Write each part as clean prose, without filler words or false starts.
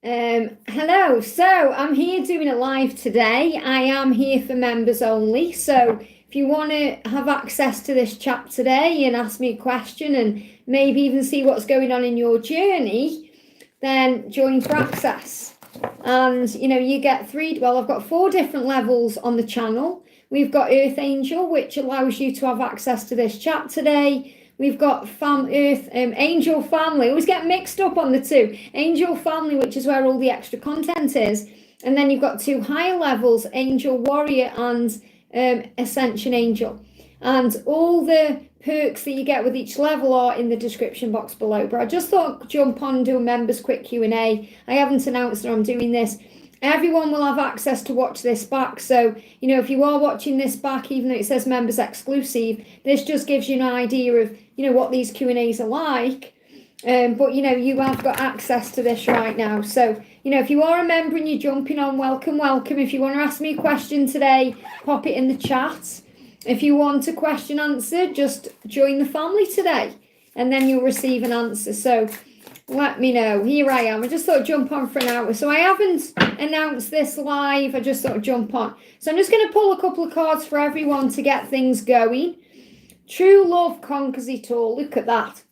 Hello, so I'm here doing a live today. I am here for members only, so if you want to have access to this chat today and ask me a question and maybe even see what's going on in your journey, then join for access. And you get I've got 4 different levels on the channel. We've got Earth Angel, which allows you to have access to this chat today. We've got Angel Family. I always get mixed up on the 2. Angel Family, which is where all the extra content is. And then you've got 2 higher levels, Angel Warrior and Ascension Angel. And all the perks that you get with each level are in the description box below. But I just thought I'd jump on and do a members quick Q&A. I haven't announced that I'm doing this. Everyone will have access to watch this back. So, if you are watching this back, even though it says members exclusive, this just gives you an idea of, what these Q&As are like. But, you have got access to this right now. So, if you are a member and you're jumping on, welcome, welcome. If you want to ask me a question today, pop it in the chat. If you want a question answered, just join the family today and then you'll receive an answer. So let me know. Here I am. I just thought I'd jump on for an hour. So I haven't announced this live. I just thought I'd jump on. So I'm just going to pull a couple of cards for everyone to get things going. True love conquers it all. Look at that.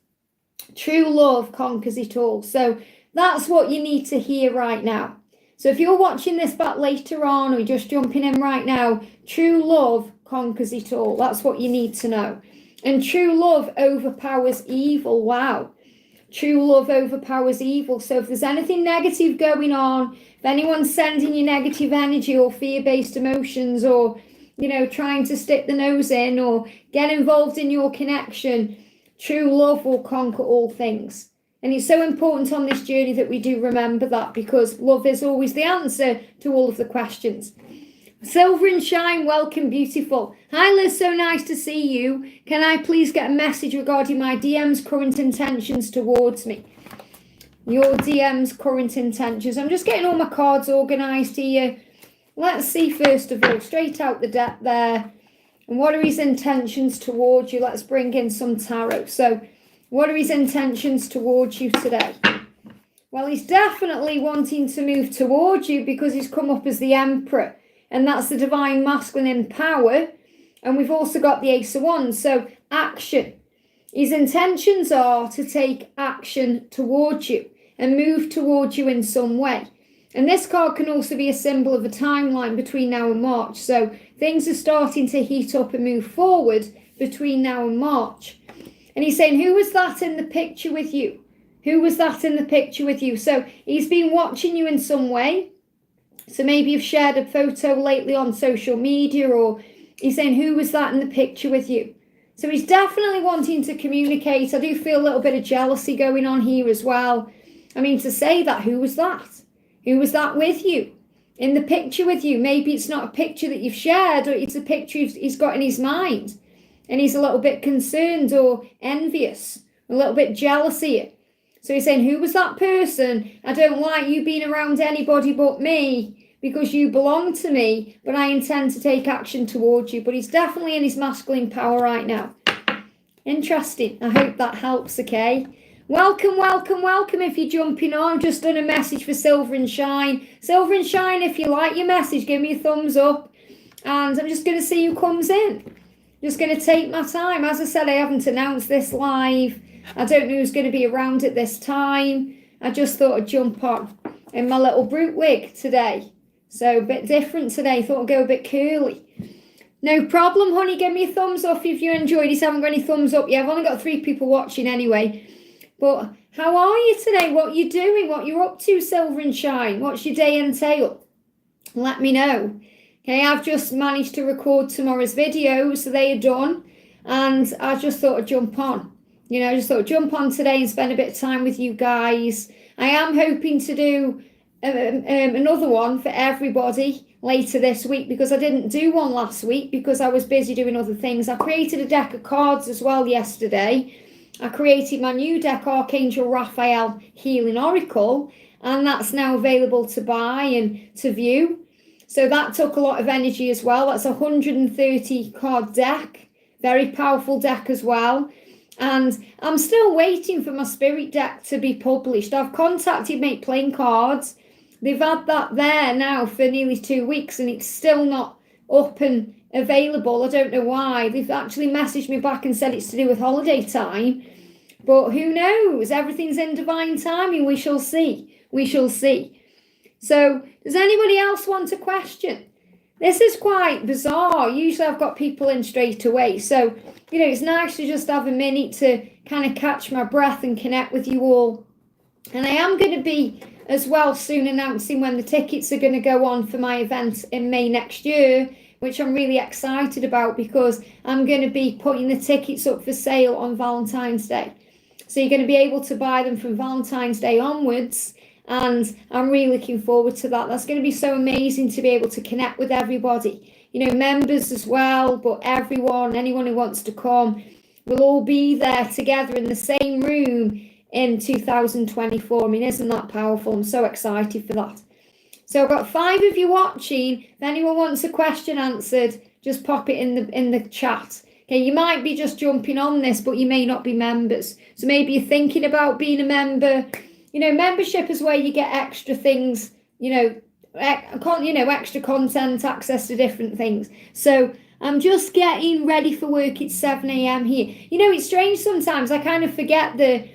True love conquers it all. So that's what you need to hear right now. So if you're watching this back later on or you're just jumping in right now, true love conquers it all. That's what you need to know. And true love overpowers evil. Wow. True love overpowers evil. So if there's anything negative going on, if anyone's sending you negative energy or fear-based emotions or, trying to stick the nose in or get involved in your connection, true love will conquer all things. And it's so important on this journey that we do remember that, because love is always the answer to all of the questions. Silver and Shine, welcome, beautiful. Hi Liz, so nice to see you. Can I please get a message regarding my DM's current intentions towards me? Your DM's current intentions. I'm just getting all my cards organised here. Let's see, first of all, straight out the deck there. And what are his intentions towards you? Let's bring in some tarot. So what are his intentions towards you today? Well, he's definitely wanting to move towards you because he's come up as the Emperor. And that's the divine masculine power. And we've also got the Ace of Wands. So action. His intentions are to take action towards you and move towards you in some way. And this card can also be a symbol of a timeline between now and March. So things are starting to heat up and move forward between now and March. And he's saying, who was that in the picture with you? Who was that in the picture with you? So he's been watching you in some way. So maybe you've shared a photo lately on social media, or he's saying, who was that in the picture with you? So he's definitely wanting to communicate. I do feel a little bit of jealousy going on here as well. I mean, to say that, who was that? Who was that with you? In the picture with you? Maybe it's not a picture that you've shared, or it's a picture he's got in his mind. And he's a little bit concerned or envious, a little bit jealous here. So he's saying, who was that person? I don't like you being around anybody but me because you belong to me, but I intend to take action towards you. But he's definitely in his masculine power right now. Interesting. I hope that helps, okay? Welcome, welcome, welcome if you're jumping on. I've just done a message for Silver and Shine. Silver and Shine, if you like your message, give me a thumbs up. And I'm just going to see who comes in. Just going to take my time. As I said, I haven't announced this live. I don't know who's going to be around at this time. I just thought I'd jump on in my little brute wig today. So a bit different today. Thought I'd go a bit curly. No problem, honey. Give me a thumbs up if you enjoyed it. I haven't got any thumbs up yet. I've only got 3 people watching anyway. But how are you today? What are you doing? What you're up to, Silver and Shine? What's your day entail? Let me know. Okay, I've just managed to record tomorrow's videos, so they are done. And I just thought I'd jump on. I just thought I'd jump on today and spend a bit of time with you guys. I am hoping to do another one for everybody later this week, because I didn't do one last week because I was busy doing other things. I created a deck of cards as well yesterday. I created my new deck, Archangel Raphael Healing Oracle, and that's now available to buy and to view. So that took a lot of energy as well. That's a 130 card deck, very powerful deck as well. And I'm still waiting for my spirit deck to be published. I've contacted Make Playing Cards. They've had that there now for nearly 2 weeks and it's still not up and available. I don't know why. They've actually messaged me back and said it's to do with holiday time. But who knows? Everything's in divine timing. We shall see. We shall see. So does anybody else want a question? This is quite bizarre. Usually I've got people in straight away. So, it's nice to just have a minute to kind of catch my breath and connect with you all. And I am going to be as well soon announcing when the tickets are going to go on for my event in May next year, which I'm really excited about because I'm going to be putting the tickets up for sale on Valentine's Day. So you're going to be able to buy them from Valentine's Day onwards. And I'm really looking forward to that. That's going to be so amazing to be able to connect with everybody. Members as well, but anyone who wants to come, we'll all be there together in the same room in 2024. I mean, isn't that powerful? I'm so excited for that. So I've got 5 of you watching. If anyone wants a question answered, just pop it in the chat. Okay, you might be just jumping on this, but you may not be members. So maybe you're thinking about being a member. Membership is where you get extra things, extra content, access to different things. So I'm just getting ready for work. It's 7 a.m. here. It's strange sometimes. I kind of forget the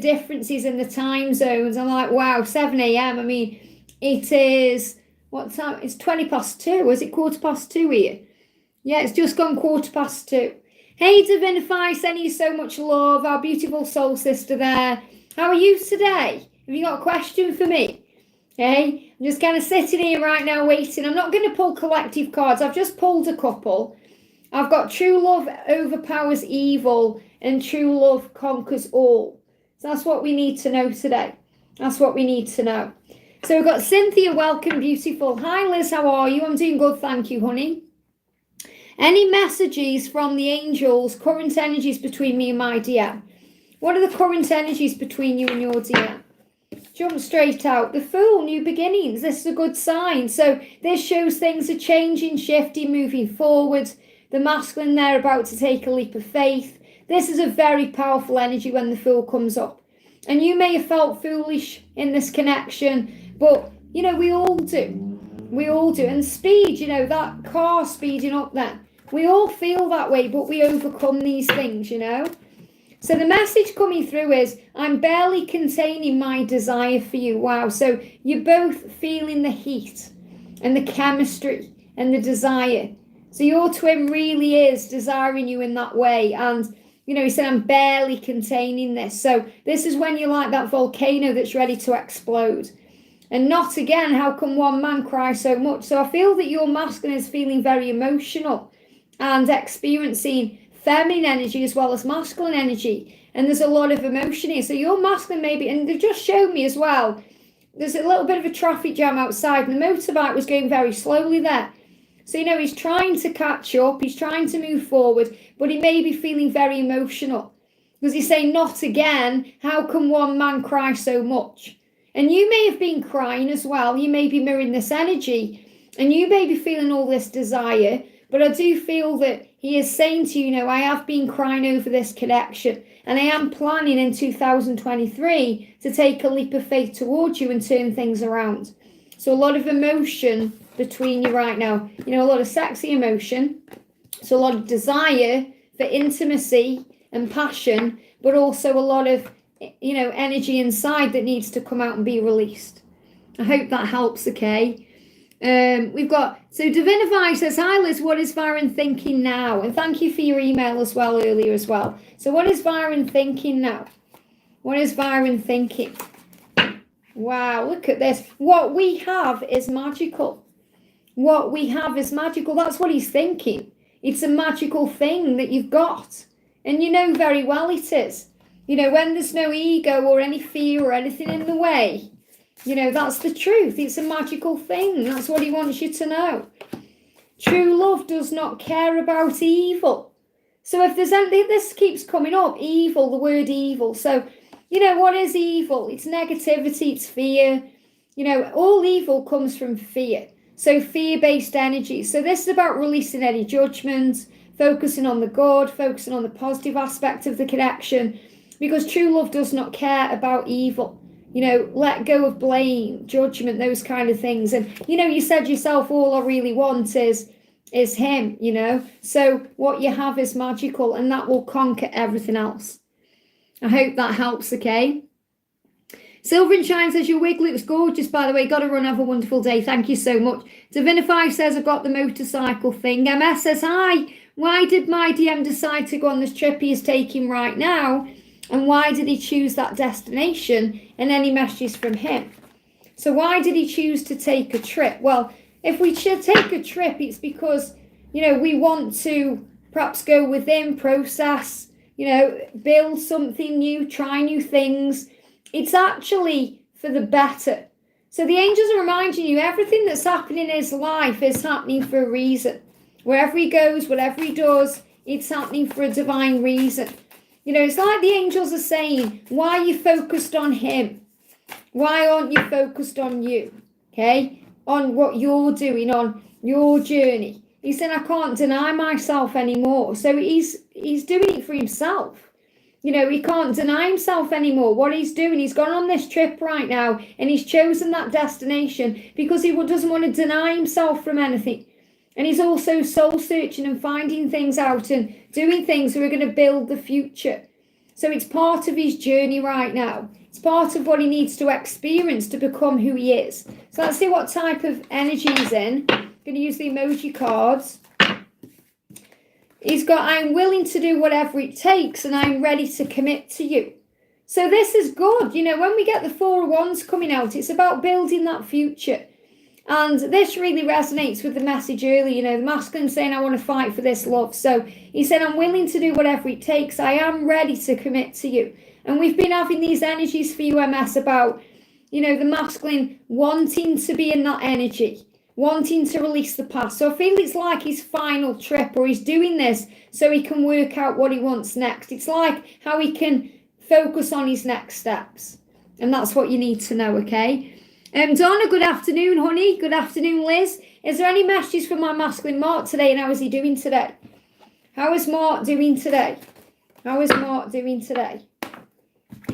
differences in the time zones. I'm like, wow, 7 a.m. I mean, it is, what time? It's 20 past 2. Is it 2:15 here? Yeah, it's just gone 2:15. Hey, Divinify, sending you so much love. Our beautiful soul sister there. How are you today? Have you got a question for me? Okay, I'm just kind of sitting here right now waiting. I'm not going to pull collective cards. I've just pulled a couple. I've got true love overpowers evil and true love conquers all. So that's what we need to know today. That's what we need to know. So we've got Cynthia, welcome, beautiful. Hi, Liz, how are you? I'm doing good, thank you, honey. Any messages from the angels, current energies between me and my DM? What are the current energies between you and your DM? Jump straight out. The Fool, new beginnings. This is a good sign. So this shows things are changing, shifting, moving forward. The masculine, they're about to take a leap of faith. This is a very powerful energy when the Fool comes up. And you may have felt foolish in this connection, but, we all do. We all do. And speed, that car speeding up there. We all feel that way, but we overcome these things, So the message coming through is, I'm barely containing my desire for you. Wow. So you're both feeling the heat and the chemistry and the desire. So your twin really is desiring you in that way. And, he said, I'm barely containing this. So this is when you're like that volcano that's ready to explode. And not again, how can one man cry so much? So I feel that your masculine is feeling very emotional and experiencing feminine energy as well as masculine energy, and there's a lot of emotion here. So your masculine maybe, and they've just shown me as well, there's a little bit of a traffic jam outside and the motorbike was going very slowly there. So he's trying to catch up, he's trying to move forward, but he may be feeling very emotional because he's saying, not again, how can one man cry so much? And you may have been crying as well. You may be mirroring this energy and you may be feeling all this desire. But I do feel that he is saying to you, I have been crying over this connection and I am planning in 2023 to take a leap of faith towards you and turn things around. So a lot of emotion between you right now, a lot of sexy emotion. So a lot of desire for intimacy and passion, but also a lot of, energy inside that needs to come out and be released. I hope that helps, okay? We've got, so Divinify says, hi Liz, what is Byron thinking now? And thank you for your email as well earlier as well. So what is Byron thinking now? What is Byron thinking? Wow, look at this. What we have is magical. What we have is magical. That's what he's thinking. It's a magical thing that you've got. And very well it is. When there's no ego or any fear or anything in the way, that's the truth. It's a magical thing. That's what he wants you to know. True love does not care about evil. So if there's anything, this keeps coming up, evil, the word evil. So, what is evil? It's negativity, it's fear. All evil comes from fear. So fear-based energy. So this is about releasing any judgment, focusing on the good, focusing on the positive aspect of the connection, because true love does not care about evil. Let go of blame, judgment, those kind of things. And, you said yourself, all I really want is him, So what you have is magical, and that will conquer everything else. I hope that helps, okay? Silver and Shine says, your wig looks gorgeous, by the way. Got to run, have a wonderful day. Thank you so much. Divinify says, I've got the motorcycle thing. MS says, hi. Why did my DM decide to go on this trip he is taking right now? And why did he choose that destination? And any messages from him? So why did he choose to take a trip? Well, if we should take a trip, it's because, we want to perhaps go within, process, build something new, try new things. It's actually for the better. So the angels are reminding you everything that's happening in his life is happening for a reason. Wherever he goes, whatever he does, it's happening for a divine reason. It's like the angels are saying, why are you focused on him? Why aren't you focused on you? Okay? On what you're doing, on your journey. He said, I can't deny myself anymore. So he's doing it for himself. He can't deny himself anymore. What he's doing, he's gone on this trip right now, and he's chosen that destination because he doesn't want to deny himself from anything. And he's also soul searching and finding things out and doing things that are going to build the future. So it's part of his journey right now. It's part of what he needs to experience to become who he is. So let's see what type of energy he's in. I'm going to use the emoji cards. He's got, I'm willing to do whatever it takes and I'm ready to commit to you. So this is good. When we get the Four of Wands coming out, it's about building that future. And this really resonates with the message earlier, the masculine saying, I want to fight for this love. So he said, I'm willing to do whatever it takes. I am ready to commit to you. And we've been having these energies for you, MS, about, the masculine wanting to be in that energy, wanting to release the past. So I feel it's like his final trip, or he's doing this so he can work out what he wants next. It's like how he can focus on his next steps. And that's what you need to know, okay? Donna, good afternoon, honey. Good afternoon, Liz. Is there any messages from my masculine Mark today, and how is he doing today? How is Mark doing today? How is Mark doing today?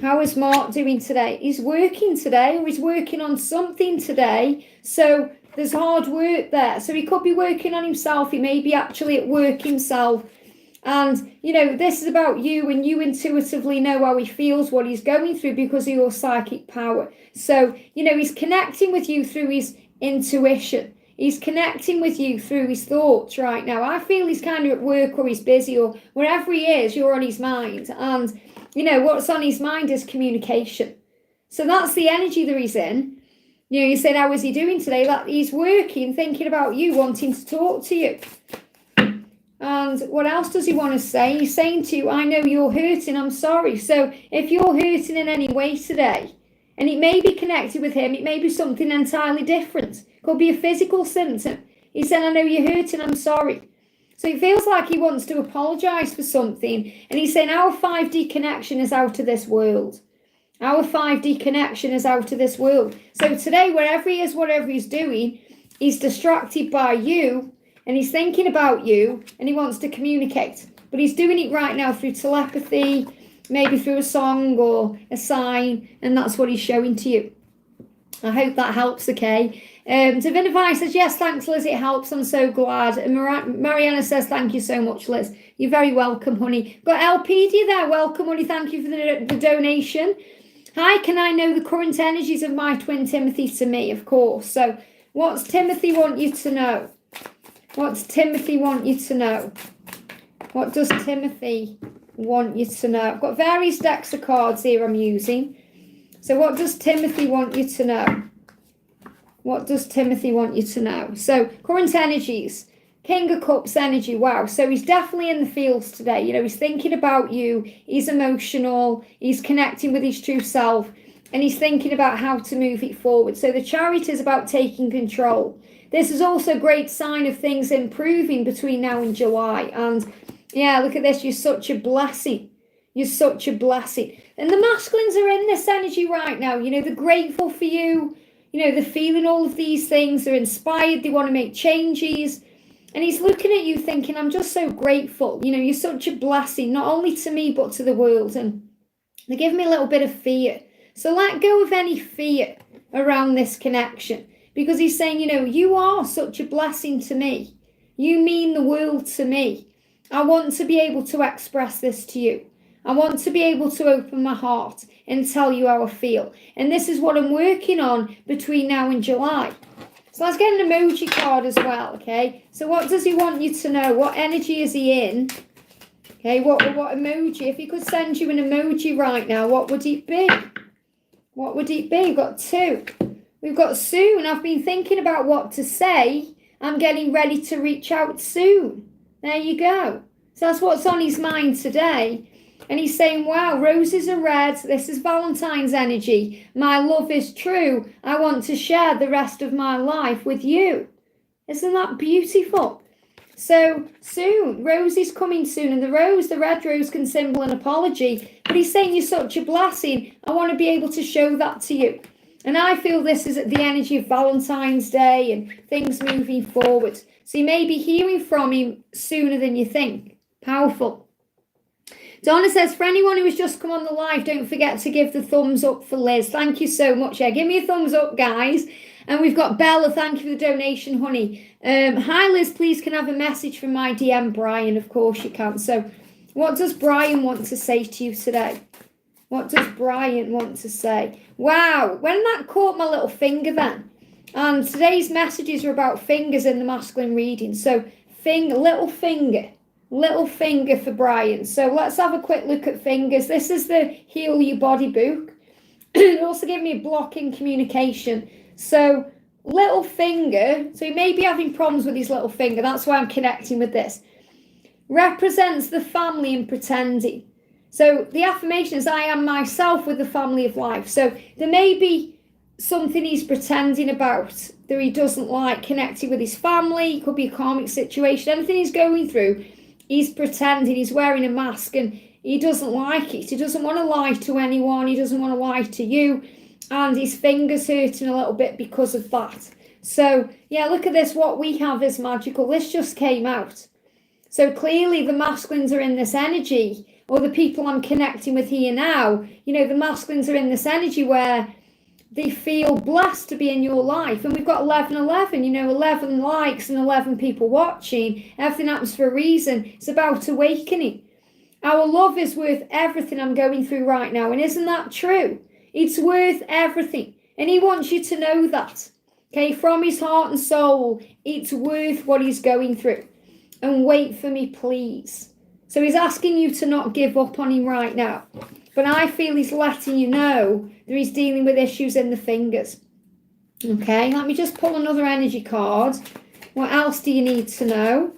How is Mark doing today? He's working today, or he's working on something today. So there's hard work there. So he could be working on himself. He may be actually at work himself. And, this is about you, and you intuitively know how he feels, what he's going through because of your psychic power. So, he's connecting with you through his intuition. He's connecting with you through his thoughts right now. I feel he's kind of at work, or he's busy, or wherever he is, you're on his mind. And, what's on his mind is communication. So that's the energy that he's in. You said, how is he doing today? That he's working, thinking about you, wanting to talk to you. And what else does he want to say? He's saying to you, I know you're hurting, I'm sorry. So if you're hurting in any way today, and it may be connected with him, it may be something entirely different. It could be a physical symptom. He said, I know you're hurting, I'm sorry. So it feels like he wants to apologize for something. And he's saying, our 5D connection is out of this world. Our 5D connection is out of this world. So today, wherever he is, whatever he's doing, he's distracted by you. And he's thinking about you, and he wants to communicate. But he's doing it right now through telepathy, maybe through a song or a sign, and that's what he's showing to you. I hope that helps, okay? Divinify says, yes, thanks, Liz, it helps, I'm so glad. And Mariana says, thank you so much, Liz. You're very welcome, honey. Got LPD there, welcome, honey, thank you for the donation. Hi, can I know the current energies of my twin Timothy to me? Of course. So what's Timothy want you to know? What's Timothy want you to know? What does Timothy want you to know? I've got various decks of cards here I'm using. So what does Timothy want you to know? What does Timothy want you to know? So current energies, King of Cups energy. Wow. So he's definitely in the fields today. He's thinking about you. He's emotional. He's connecting with his true self. And he's thinking about how to move it forward. So the Chariot is about taking control. This is also a great sign of things improving between now and July. And yeah, look at this. You're such a blessing. You're such a blessing. And the masculines are in this energy right now. They're grateful for you. They're feeling all of these things. They're inspired. They want to make changes. And he's looking at you thinking, I'm just so grateful. You know, you're such a blessing, not only to me, but to the world. And they're giving me a little bit of fear. So let go of any fear around this connection, because he's saying, you know, you are such a blessing to me. You mean the world to me. I want to be able to express this to you. I want to be able to open my heart and tell you how I feel. And this is what I'm working on between now and July. So let's get an emoji card as well, okay? So what does he want you to know? What energy is he in? Okay, what emoji? If he could send you an emoji right now, what would it be? What would it be? We've got 2. We've got soon. I've been thinking about what to say. I'm getting ready to reach out soon. There you go. So that's what's on his mind today. And he's saying, wow, roses are red. This is Valentine's energy. My love is true. I want to share the rest of my life with you. Isn't that beautiful? So soon, Rose is coming soon. And the red rose can symbol an apology. But he's saying you're such a blessing. I want to be able to show that to you. And I feel this is the energy of Valentine's Day and things moving forward. So you may be hearing from him sooner than you think. Powerful. Donna says, for anyone who has just come on the live, don't forget to give the thumbs up for Liz. Thank you so much. Yeah, give me a thumbs up, guys. And we've got Bella. Thank you for the donation, honey. Hi, Liz. Please can I have a message from my DM, Brian. Of course you can. So what does Brian want to say to you today? What does Brian want to say? Wow, when that caught my little finger then. And today's messages are about fingers in the masculine reading. So little finger for Brian. So let's have a quick look at fingers. This is the Heal Your Body book. It also gave me a block in communication. So little finger, so he may be having problems with his little finger. That's why I'm connecting with this. Represents the family and pretending. So the affirmation is, I am myself with the family of life. So there may be something he's pretending about that he doesn't like, connecting with his family. It could be a karmic situation. Anything he's going through, he's pretending, he's wearing a mask and he doesn't like it. He doesn't want to lie to anyone. He doesn't want to lie to you. And his finger's hurting a little bit because of that. So yeah, look at this. What we have is magical. This just came out. So clearly the masculines are in this energy, or the people I'm connecting with here now, you know, the masculines are in this energy where they feel blessed to be in your life. And we've got 1111, you know, 11 likes and 11 people watching. Everything happens for a reason. It's about awakening. Our love is worth everything I'm going through right now. And isn't that true? It's worth everything. And he wants you to know that. Okay, from his heart and soul, it's worth what he's going through. And wait for me, please. So he's asking you to not give up on him right now. But I feel he's letting you know that he's dealing with issues in the fingers. Okay, let me just pull another energy card. What else do you need to know?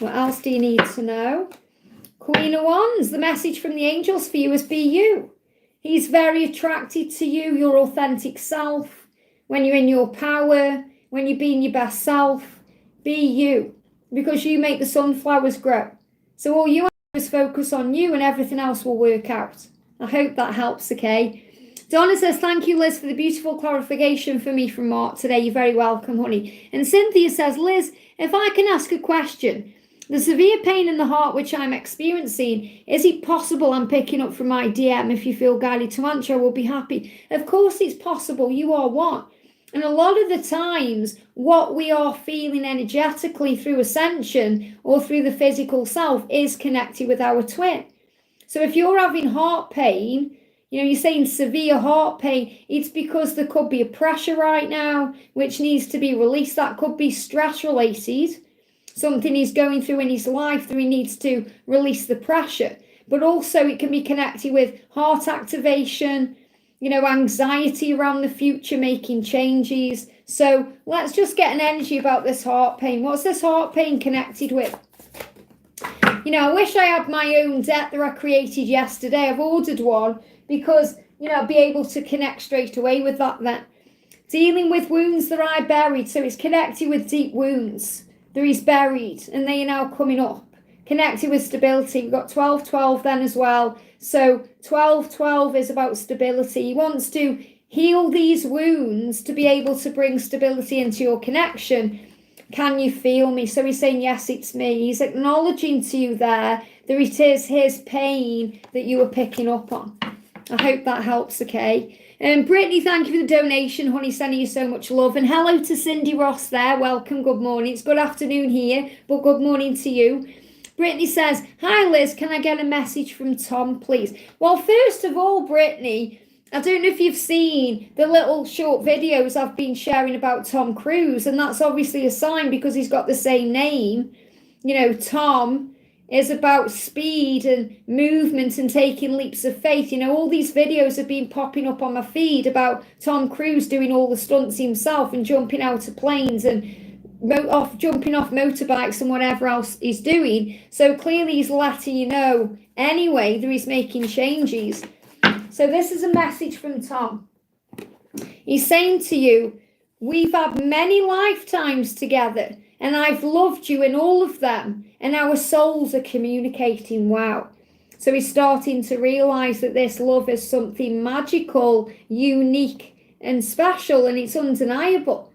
What else do you need to know? Queen of Wands, the message from the angels for you is be you. He's very attracted to you, your authentic self. When you're in your power, when you're being your best self, be you. Because you make the sunflowers grow. So all you have to do is focus on you and everything else will work out. I hope that helps, okay? Donna says, thank you, Liz, for the beautiful clarification for me from Mark today. You're very welcome, honey. And Cynthia says, Liz, if I can ask a question, the severe pain in the heart which I'm experiencing, is it possible I'm picking up from my DM? If you feel guided to answer, I will be happy. Of course it's possible. You are one. And a lot of the times, what we are feeling energetically through ascension or through the physical self is connected with our twin. So if you're having heart pain, you know, you're saying severe heart pain, it's because there could be a pressure right now, which needs to be released. That could be stress related, something he's going through in his life that he needs to release the pressure. But also it can be connected with heart activation, you know, anxiety around the future, making changes. So let's just get an energy about this heart pain. What's this heart pain connected with? You know, I wish I had my own deck that I created yesterday. I've ordered one because, you know, I'll be able to connect straight away with that then. Dealing with wounds that I buried. So it's connected with deep wounds that he's buried and they are now coming up. Connected with stability. We've got 1212 then as well. So 1212 is about stability. He wants to heal these wounds to be able to bring stability into your connection. Can you feel me? So he's saying, yes, it's me. He's acknowledging to you there that it is his pain that you are picking up on. I hope that helps, okay? Brittany, thank you for the donation, honey, sending you so much love. And hello to Cindy Ross there. Welcome, good morning. It's good afternoon here, but good morning to you. Brittany says, hi, Liz, can I get a message from Tom, please? Well, first of all, Brittany, I don't know if you've seen the little short videos I've been sharing about Tom Cruise, and that's obviously a sign because he's got the same name. You know, Tom is about speed and movement and taking leaps of faith. You know, all these videos have been popping up on my feed about Tom Cruise doing all the stunts himself and jumping out of planes and jumping off motorbikes and whatever else he's doing. So clearly he's letting you know anyway that he's making changes. So this is a message from Tom. He's saying to you, we've had many lifetimes together and I've loved you in all of them and our souls are communicating. Wow. So he's starting to realize that this love is something magical, unique and special, and it's undeniable.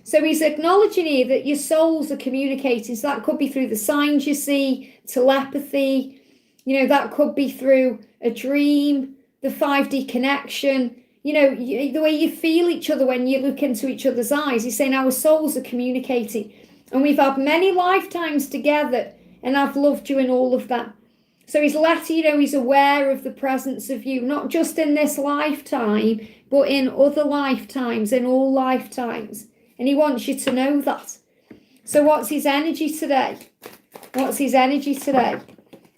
So he's acknowledging here that your souls are communicating. So that could be through the signs you see, telepathy, you know, that could be through a dream, the 5D connection, you know, the way you feel each other when you look into each other's eyes. He's saying our souls are communicating and we've had many lifetimes together and I've loved you in all of that. So he's letting you know he's aware of the presence of you, not just in this lifetime, but in other lifetimes, in all lifetimes. And he wants you to know that. So what's his energy today? What's his energy today?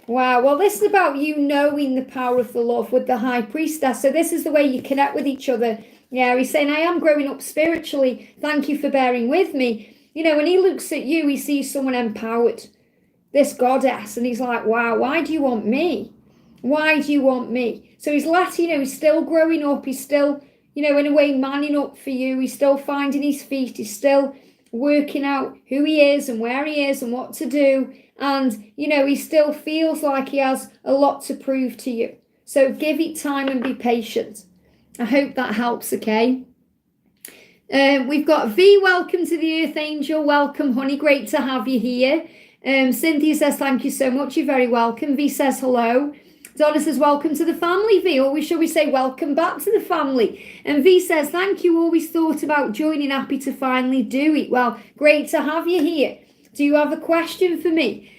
Wow, well, this is about you knowing the power of the love with the High Priestess. So this is the way you connect with each other. Yeah, he's saying, I am growing up spiritually. Thank you for bearing with me. You know, when he looks at you, he sees someone empowered, this goddess. And he's like, wow, why do you want me? Why do you want me? So he's letting you know he's still growing up. He's still, you know, in a way, manning up for you. He's still finding his feet. He's still working out who he is and where he is and what to do. And, you know, he still feels like he has a lot to prove to you. So give it time and be patient. I hope that helps, okay? We've got V, welcome to the Earth Angel. Welcome, honey. Great to have you here. Cynthia says, thank you so much. You're very welcome. V says, hello. Donna says, welcome to the family, V. Or shall we say, welcome back to the family. And V says, thank you. Always thought about joining. Happy to finally do it. Well, great to have you here. Do you have a question for me?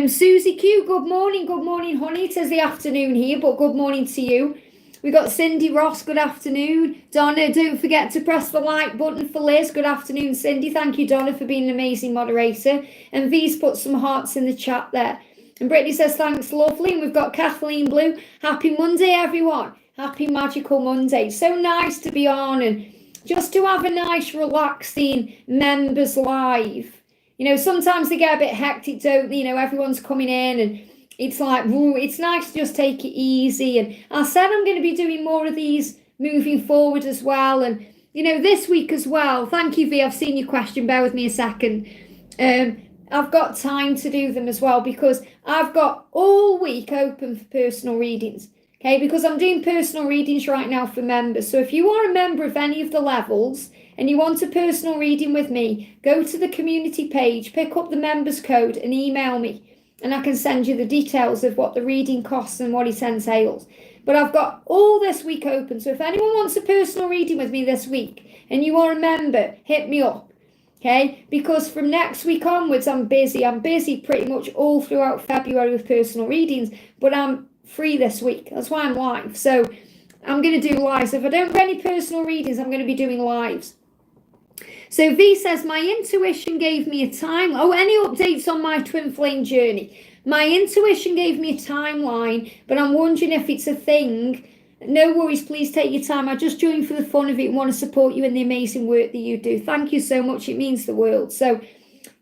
Susie Q, good morning. Good morning, honey. It says the afternoon here, but good morning to you. We got Cindy Ross, good afternoon. Donna, don't forget to press the like button for Liz. Good afternoon, Cindy. Thank you, Donna, for being an amazing moderator. And V's put some hearts in the chat there. And Brittany says, thanks, lovely. And we've got Kathleen Blue. Happy Monday, everyone. Happy Magical Monday. So nice to be on and just to have a nice, relaxing members live. You know, sometimes they get a bit hectic, don't they? You know, everyone's coming in and it's like, ooh, it's nice to just take it easy. And I said I'm going to be doing more of these moving forward as well. And, you know, this week as well. Thank you, V. I've seen your question. Bear with me a second. I've got time to do them as well because I've got all week open for personal readings. Okay, because I'm doing personal readings right now for members. So if you are a member of any of the levels and you want a personal reading with me, go to the community page, pick up the members code and email me. And I can send you the details of what the reading costs and what it entails. But I've got all this week open. So if anyone wants a personal reading with me this week and you are a member, hit me up. Okay, because from next week onwards, I'm busy. I'm busy pretty much all throughout February with personal readings, but I'm free this week. That's why I'm live. So I'm going to do lives. If I don't get any personal readings, I'm going to be doing lives. So V says, my intuition gave me a time. Oh, any updates on my twin flame journey? My intuition gave me a timeline, but I'm wondering if it's a thing. No worries, please take your time. I just joined for the fun of it and want to support you in the amazing work that you do. Thank you so much. It means the world. So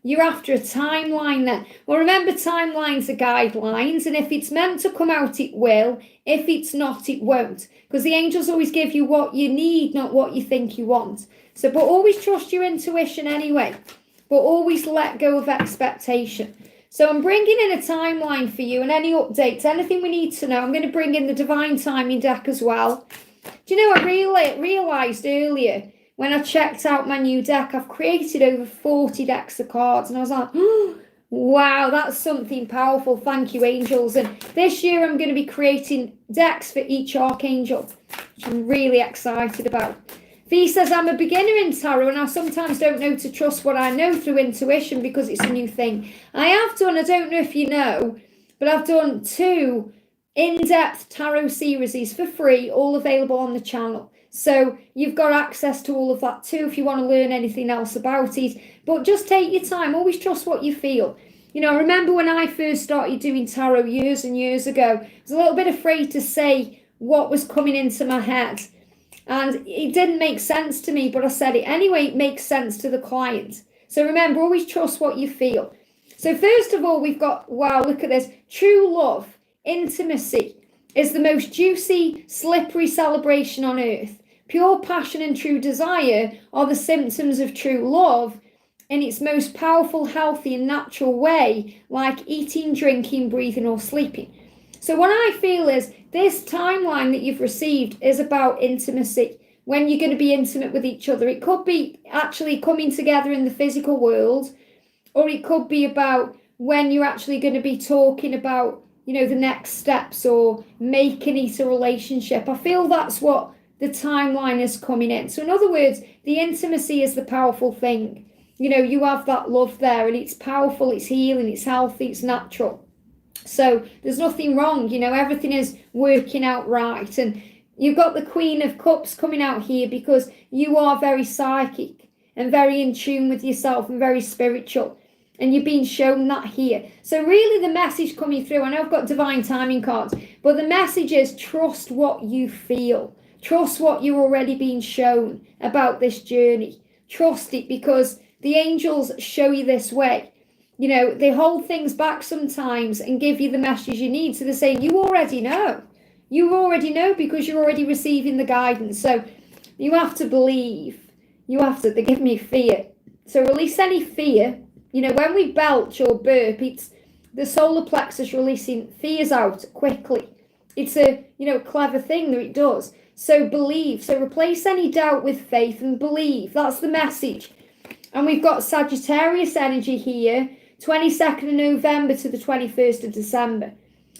you're after a timeline then. Well, remember, timelines are guidelines, and if it's meant to come out, it will. If it's not, it won't. Because the angels always give you what you need, not what you think you want. So, but always trust your intuition anyway. But always let go of expectation. So I'm bringing in a timeline for you and any updates, anything we need to know. I'm going to bring in the Divine Timing deck as well. Do you know, I realised earlier when I checked out my new deck, I've created over 40 decks of cards. And I was like, oh, wow, that's something powerful. Thank you, angels. And this year I'm going to be creating decks for each archangel, which I'm really excited about. V says, I'm a beginner in tarot and I sometimes don't know to trust what I know through intuition because it's a new thing. I have done, I don't know if you know, but I've done 2 in-depth tarot series for free, all available on the channel. So you've got access to all of that too if you want to learn anything else about it. But just take your time, always trust what you feel. You know, I remember when I first started doing tarot years and years ago, I was a little bit afraid to say what was coming into my head. And it didn't make sense to me, but I said it anyway. It makes sense to the client. So remember, always trust what you feel. So first of all, we've got, wow, look at this. True love, intimacy is the most juicy, slippery celebration on earth. Pure passion and true desire are the symptoms of true love in its most powerful, healthy and natural way, like eating, drinking, breathing or sleeping. So what I feel is this timeline that you've received is about intimacy, when you're going to be intimate with each other. It could be actually coming together in the physical world, or it could be about when you're actually going to be talking about, you know, the next steps or making it a relationship. I feel that's what the timeline is coming in. So in other words, the intimacy is the powerful thing. You know, you have that love there and it's powerful, it's healing, it's healthy, it's natural. So there's nothing wrong, you know, everything is working out right. And you've got the Queen of Cups coming out here because you are very psychic and very in tune with yourself and very spiritual. And you're being shown that here. So really the message coming through, I know I've got divine timing cards, but the message is trust what you feel. Trust what you're already being shown about this journey. Trust it because the angels show you this way. You know, they hold things back sometimes and give you the message you need. So they're saying, you already know. You already know because you're already receiving the guidance. So you have to believe. They give me fear. So release any fear. You know, when we belch or burp, it's the solar plexus releasing fears out quickly. It's a, you know, clever thing that it does. So believe. So replace any doubt with faith and believe. That's the message. And we've got Sagittarius energy here. 22nd of November to the 21st of December.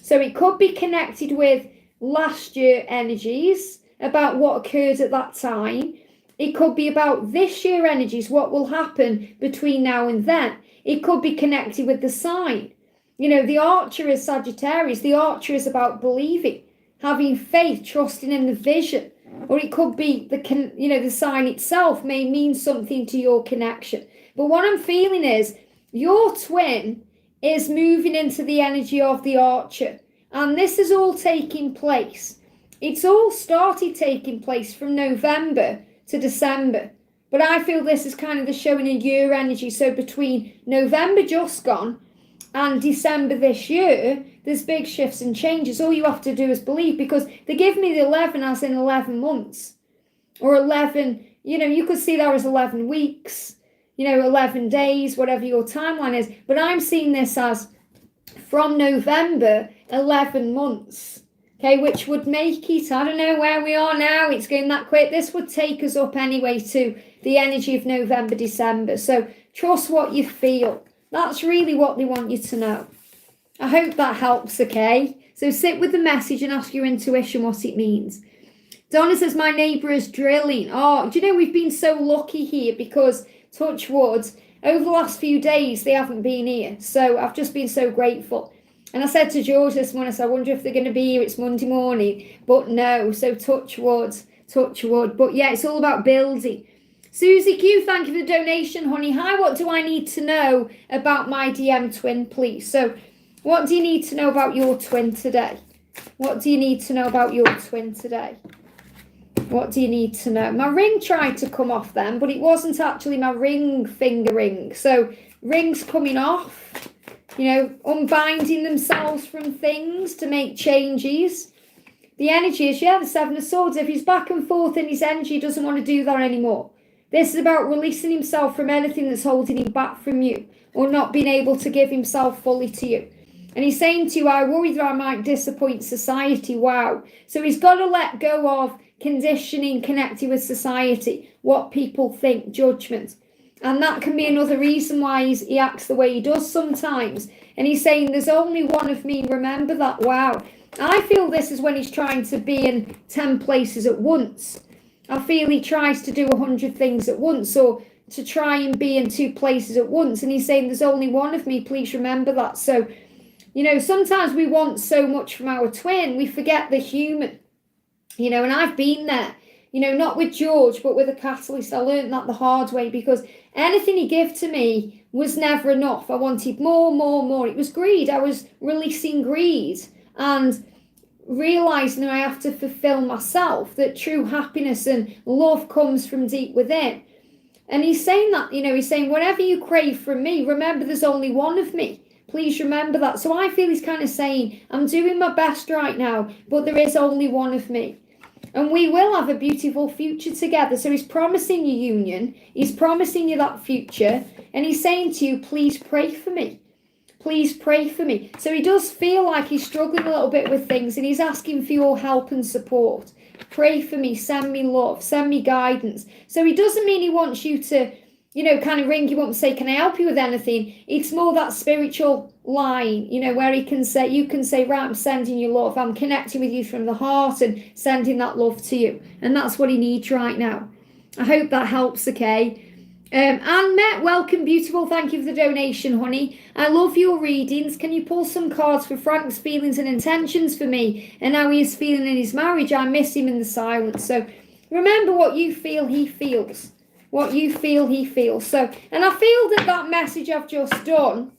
So it could be connected with last year energies about what occurred at that time. It could be about this year energies, what will happen between now and then. It could be connected with the sign. You know, the Archer is Sagittarius. The Archer is about believing, having faith, trusting in the vision. Or it could be the sign itself may mean something to your connection. But what I'm feeling is your twin is moving into the energy of the Archer. And this is all taking place. It's all started taking place from November to December. But I feel this is kind of the showing a year energy. So between November just gone and December this year, there's big shifts and changes. All you have to do is believe, because they give me the 11 as in 11 months. Or 11, you know, you could see that as 11 weeks. You know, 11 days, whatever your timeline is. But I'm seeing this as from November, 11 months. Okay, which would make it, I don't know where we are now. It's going that quick. This would take us up anyway to the energy of November, December. So trust what you feel. That's really what they want you to know. I hope that helps, okay? So sit with the message and ask your intuition what it means. Donna says, my neighbour is drilling. Oh, do you know, we've been so lucky here because, touch wood, over the last few days, they haven't been here. So I've just been so grateful. And I said to George this morning, I said, I wonder if they're going to be here. It's Monday morning. But no, so touch wood. But yeah, it's all about building. Susie Q, thank you for the donation, honey. Hi, what do I need to know about my DM twin, please? So what do you need to know about your twin today? What do you need to know about your twin today? What do you need to know? My ring tried to come off then, but it wasn't actually my finger ring. So rings coming off, you know, unbinding themselves from things to make changes. The energy is, yeah, the Seven of Swords. If he's back and forth in his energy, he doesn't want to do that anymore. This is about releasing himself from anything that's holding him back from you or not being able to give himself fully to you. And he's saying to you, I worry that I might disappoint society. Wow. So he's got to let go of conditioning connected with society, what people think, judgment. And that can be another reason why he acts the way he does sometimes. And he's saying, there's only one of me, remember that. Wow. I feel this is when he's trying to be in 10 places at once. I feel he tries to do 100 things at once, or to try and be in 2 places at once. And he's saying, there's only one of me, please remember that. So, sometimes we want so much from our twin, we forget the human, and I've been there, not with George, but with a catalyst. I learned that the hard way, because anything he gave to me was never enough. I wanted more, more, more. It was greed. I was releasing greed and realizing that I have to fulfill myself, that true happiness and love comes from deep within. And he's saying that, he's saying, whatever you crave from me, remember there's only one of me. Please remember that. So I feel he's kind of saying, I'm doing my best right now, but there is only one of me. And we will have a beautiful future together. So he's promising you union. He's promising you that future. And he's saying to you, please pray for me. Please pray for me. So he does feel like he's struggling a little bit with things, and he's asking for your help and support. Pray for me, send me love, send me guidance. So he doesn't mean he wants you to, kind of ring you up and say, can I help you with anything? It's more that spiritual line, where you can say, right, I'm sending you love. I'm connecting with you from the heart and sending that love to you. And that's what he needs right now. I hope that helps, okay? Anne Met, welcome, beautiful. Thank you for the donation, honey. I love your readings. Can you pull some cards for Frank's feelings and intentions for me, and how he is feeling in his marriage? I miss him in the silence. So remember, what you feel, he feels. What you feel, he feels. So, and I feel that message I've just done,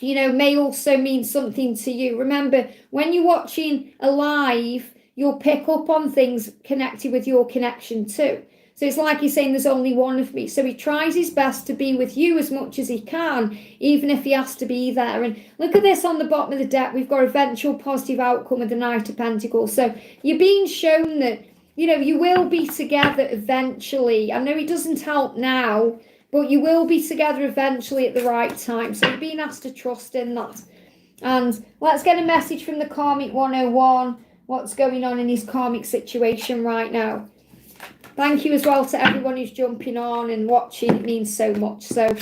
may also mean something to you. Remember, when you're watching a live, you'll pick up on things connected with your connection too. So it's like he's saying, there's only one of me. So he tries his best to be with you as much as he can, even if he has to be there. And look at this on the bottom of the deck. We've got eventual positive outcome with the Knight of Pentacles. So you're being shown that, you will be together eventually. I know it doesn't help now, but you will be together eventually at the right time. So you're being asked to trust in that. And let's get a message from the Karmic 101. What's going on in his karmic situation right now? Thank you as well to everyone who's jumping on and watching. It means so much. So,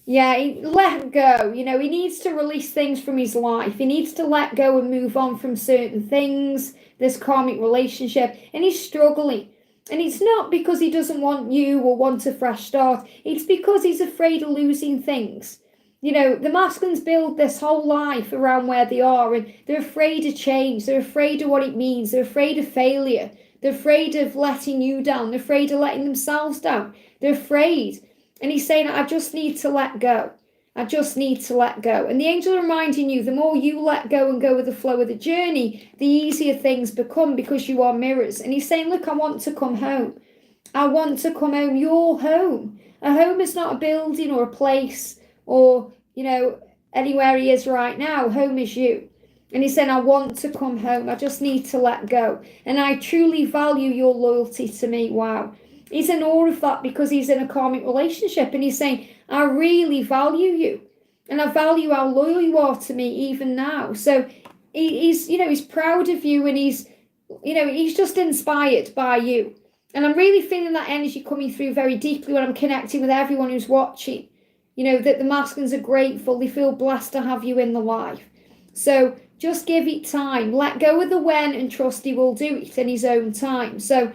yeah, let go. He needs to release things from his life. He needs to let go and move on from certain things, this karmic relationship. And he's struggling. And it's not because he doesn't want you or want a fresh start. It's because he's afraid of losing things. The masculines build this whole life around where they are, and they're afraid of change. They're afraid of what it means. They're afraid of failure. They're afraid of letting you down. They're afraid of letting themselves down. They're afraid. And he's saying, I just need to let go. I just need to let go. And the angel are reminding you, the more you let go and go with the flow of the journey, the easier things become, because you are mirrors. And he's saying, look, I want to come home. I want to come home. Your home. A home is not a building or a place or, anywhere he is right now. Home is you. And he's saying, I want to come home. I just need to let go. And I truly value your loyalty to me. Wow. He's in awe of that, because he's in a karmic relationship. And he's saying, I really value you. And I value how loyal you are to me even now. So he's proud of you, and he's just inspired by you. And I'm really feeling that energy coming through very deeply when I'm connecting with everyone who's watching. That the masculines are grateful. They feel blessed to have you in the life. So just give it time. Let go of the when and trust he will do it in his own time. So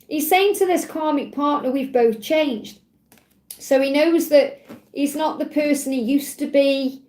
he's saying to this karmic partner, we've both changed. So he knows that he's not the person he used to be.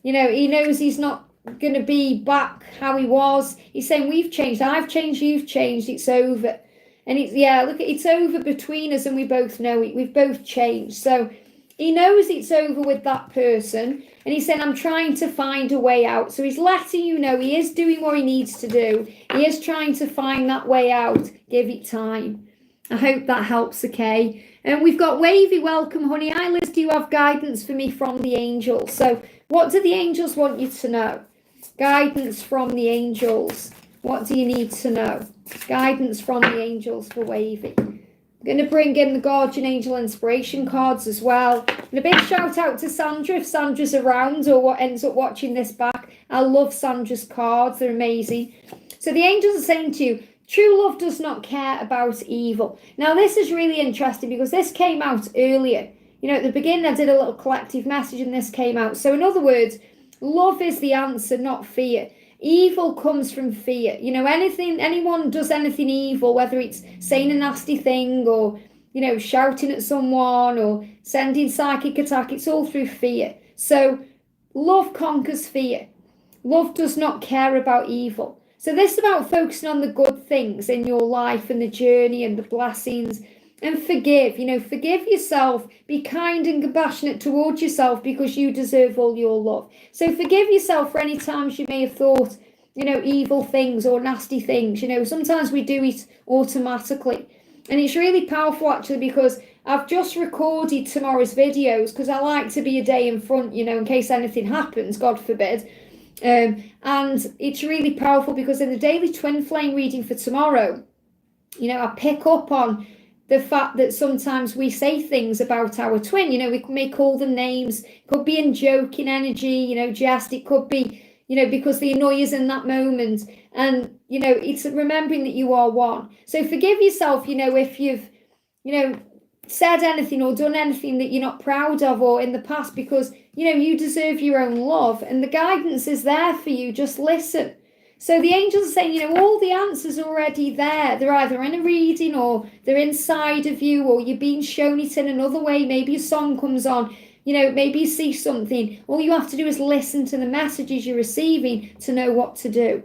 He knows he's not going to be back how he was. He's saying, we've changed. I've changed. You've changed. It's over. And it's over between us, and we both know it. We've both changed. So he knows it's over with that person. And he's saying, I'm trying to find a way out. So he's letting you know he is doing what he needs to do. He is trying to find that way out. Give it time. I hope that helps, okay? And we've got Wavy. Welcome, honey. Hi, Liz. Do you have guidance for me from the angels? So what do the angels want you to know? Guidance from the angels. What do you need to know? Guidance from the angels for Wavy. I'm going to bring in the Guardian Angel Inspiration cards as well. And a big shout out to Sandra, if Sandra's around or what ends up watching this back. I love Sandra's cards. They're amazing. So the angels are saying to you, True love does not care about evil. Now, this is really interesting because this came out earlier. At the beginning, I did a little collective message and this came out. So in other words, love is the answer, not fear. Evil comes from fear. Anyone does anything evil, whether it's saying a nasty thing or, shouting at someone or sending psychic attack, it's all through fear. So love conquers fear. Love does not care about evil. So this is about focusing on the good things in your life and the journey and the blessings. And forgive, forgive yourself. Be kind and compassionate towards yourself because you deserve all your love. So forgive yourself for any times you may have thought, evil things or nasty things. Sometimes we do it automatically. And it's really powerful actually because I've just recorded tomorrow's videos because I like to be a day in front, in case anything happens, God forbid. And it's really powerful because in the daily twin flame reading for tomorrow, I pick up on the fact that sometimes we say things about our twin, we may call them names, it could be in joking energy, jest, it could be, because they annoy us in that moment. And, it's remembering that you are one. So forgive yourself, if you've, said anything or done anything that you're not proud of or in the past, because you deserve your own love and the guidance is there for you. Just listen. So the angels are saying, all the answers are already there. They're either in a reading or they're inside of you or you're being shown it in another way. Maybe a song comes on, maybe you see something. All you have to do is listen to the messages you're receiving to know what to do.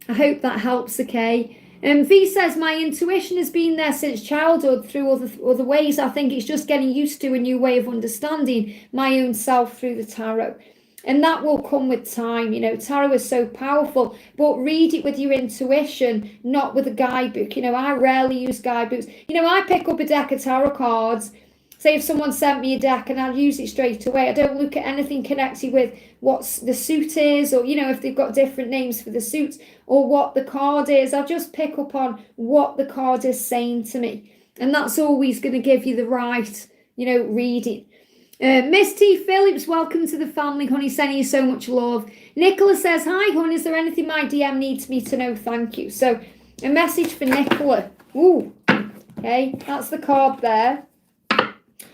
I hope that helps, okay? V says, my intuition has been there since childhood through other ways. I think it's just getting used to a new way of understanding my own self through the tarot. And that will come with time. Tarot is so powerful, but read it with your intuition, not with a guidebook. I rarely use guidebooks. I pick up a deck of tarot cards. Say if someone sent me a deck and I'll use it straight away. I don't look at anything connected with what the suit is or, if they've got different names for the suits or what the card is. I'll just pick up on what the card is saying to me. And that's always going to give you the right, reading. Miss T. Phillips, welcome to the family, honey. Sending you so much love. Nicola says, hi, honey. Is there anything my DM needs me to know? Thank you. So a message for Nicola. Ooh, okay. That's the card there.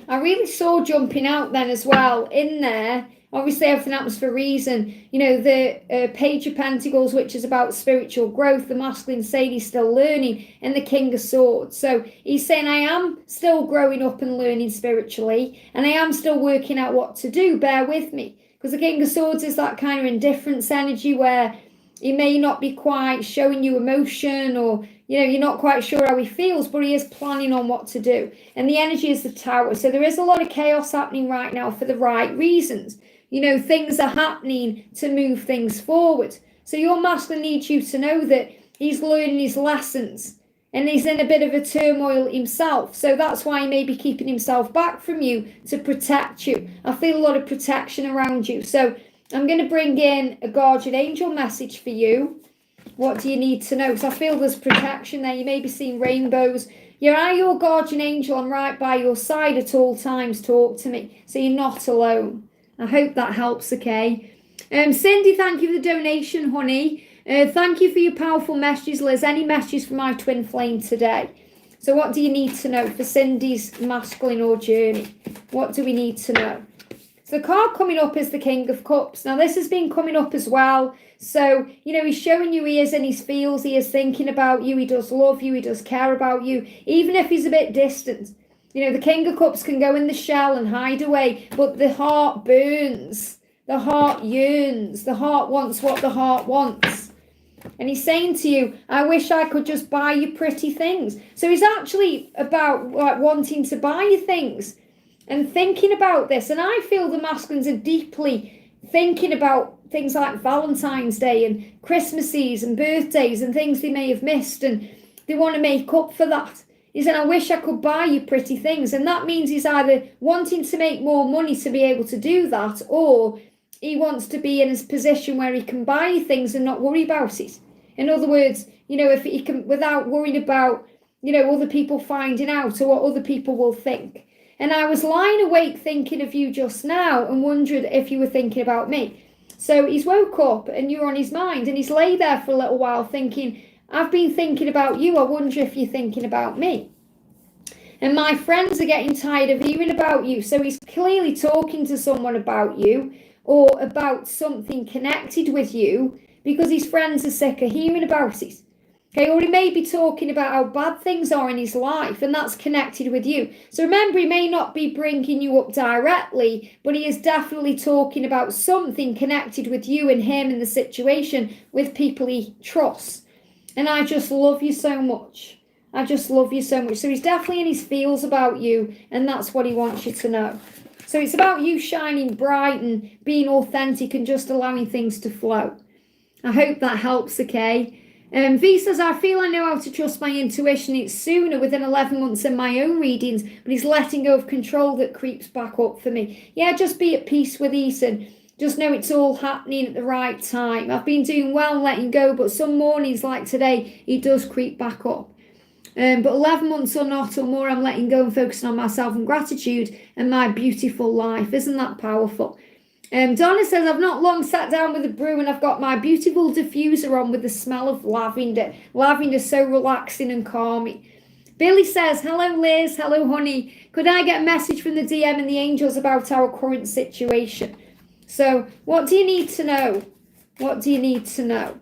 I really saw jumping out then as well in there. Obviously, everything happens for a reason. The Page of Pentacles, which is about spiritual growth, the masculine saying he's still learning, and the King of Swords. So he's saying, I am still growing up and learning spiritually, and I am still working out what to do. Bear with me. Because the King of Swords is that kind of indifference energy where he may not be quite showing you emotion or, you're not quite sure how he feels, but he is planning on what to do. And the energy is the Tower. So there is a lot of chaos happening right now for the right reasons. Things are happening to move things forward. So your masculine needs you to know that he's learning his lessons and he's in a bit of a turmoil himself. So that's why he may be keeping himself back from you to protect you. I feel a lot of protection around you. So I'm going to bring in a guardian angel message for you. What do you need to know? Because I feel there's protection there. You may be seeing rainbows. You're your guardian angel. I'm right by your side at all times. Talk to me. So you're not alone. I hope that helps, okay? Cindy, thank you for the donation, honey. Thank you for your powerful messages, Liz. Any messages for my twin flame today? So what do you need to know for Cindy's masculine or journey? What do we need to know? So the card coming up is the King of Cups. Now, this has been coming up as well. So, he's showing you he is in his feels. He is thinking about you. He does love you. He does care about you, even if he's a bit distant. The King of Cups can go in the shell and hide away, but the heart burns. The heart yearns. The heart wants what the heart wants. And he's saying to you, I wish I could just buy you pretty things. So he's actually about wanting to buy you things and thinking about this. And I feel the masculines are deeply thinking about things like Valentine's Day and Christmases and birthdays and things they may have missed. And they want to make up for that. He said, I wish I could buy you pretty things. And that means he's either wanting to make more money to be able to do that, or he wants to be in his position where he can buy you things and not worry about it. In other words, if he can, without worrying about, other people finding out or what other people will think. And I was lying awake thinking of you just now and wondered if you were thinking about me. So he's woke up and you're on his mind and he's lay there for a little while thinking, I've been thinking about you. I wonder if you're thinking about me. And my friends are getting tired of hearing about you. So he's clearly talking to someone about you or about something connected with you because his friends are sick of hearing about it. Okay, or he may be talking about how bad things are in his life, and that's connected with you. So remember, he may not be bringing you up directly, but he is definitely talking about something connected with you and him and the situation with people he trusts. And I just love you so much. I just love you so much. So he's definitely in his feels about you, and that's what he wants you to know. So it's about you shining bright and being authentic and just allowing things to flow. I hope that helps, okay? V says, I feel I know how to trust my intuition. It's sooner within 11 months than my own readings, but he's letting go of control that creeps back up for me. Yeah, just be at peace with Ethan. Just know it's all happening at the right time. I've been doing well letting go, but some mornings like today, he does creep back up. But 11 months or not or more, I'm letting go and focusing on myself and gratitude and my beautiful life. Isn't that powerful? Donna says, I've not long sat down with a brew and I've got my beautiful diffuser on with the smell of lavender. Lavender's so relaxing and calming. Billy says, hello Liz, hello honey. Could I get a message from the DM and the angels about our current situation? So what do you need to know? What do you need to know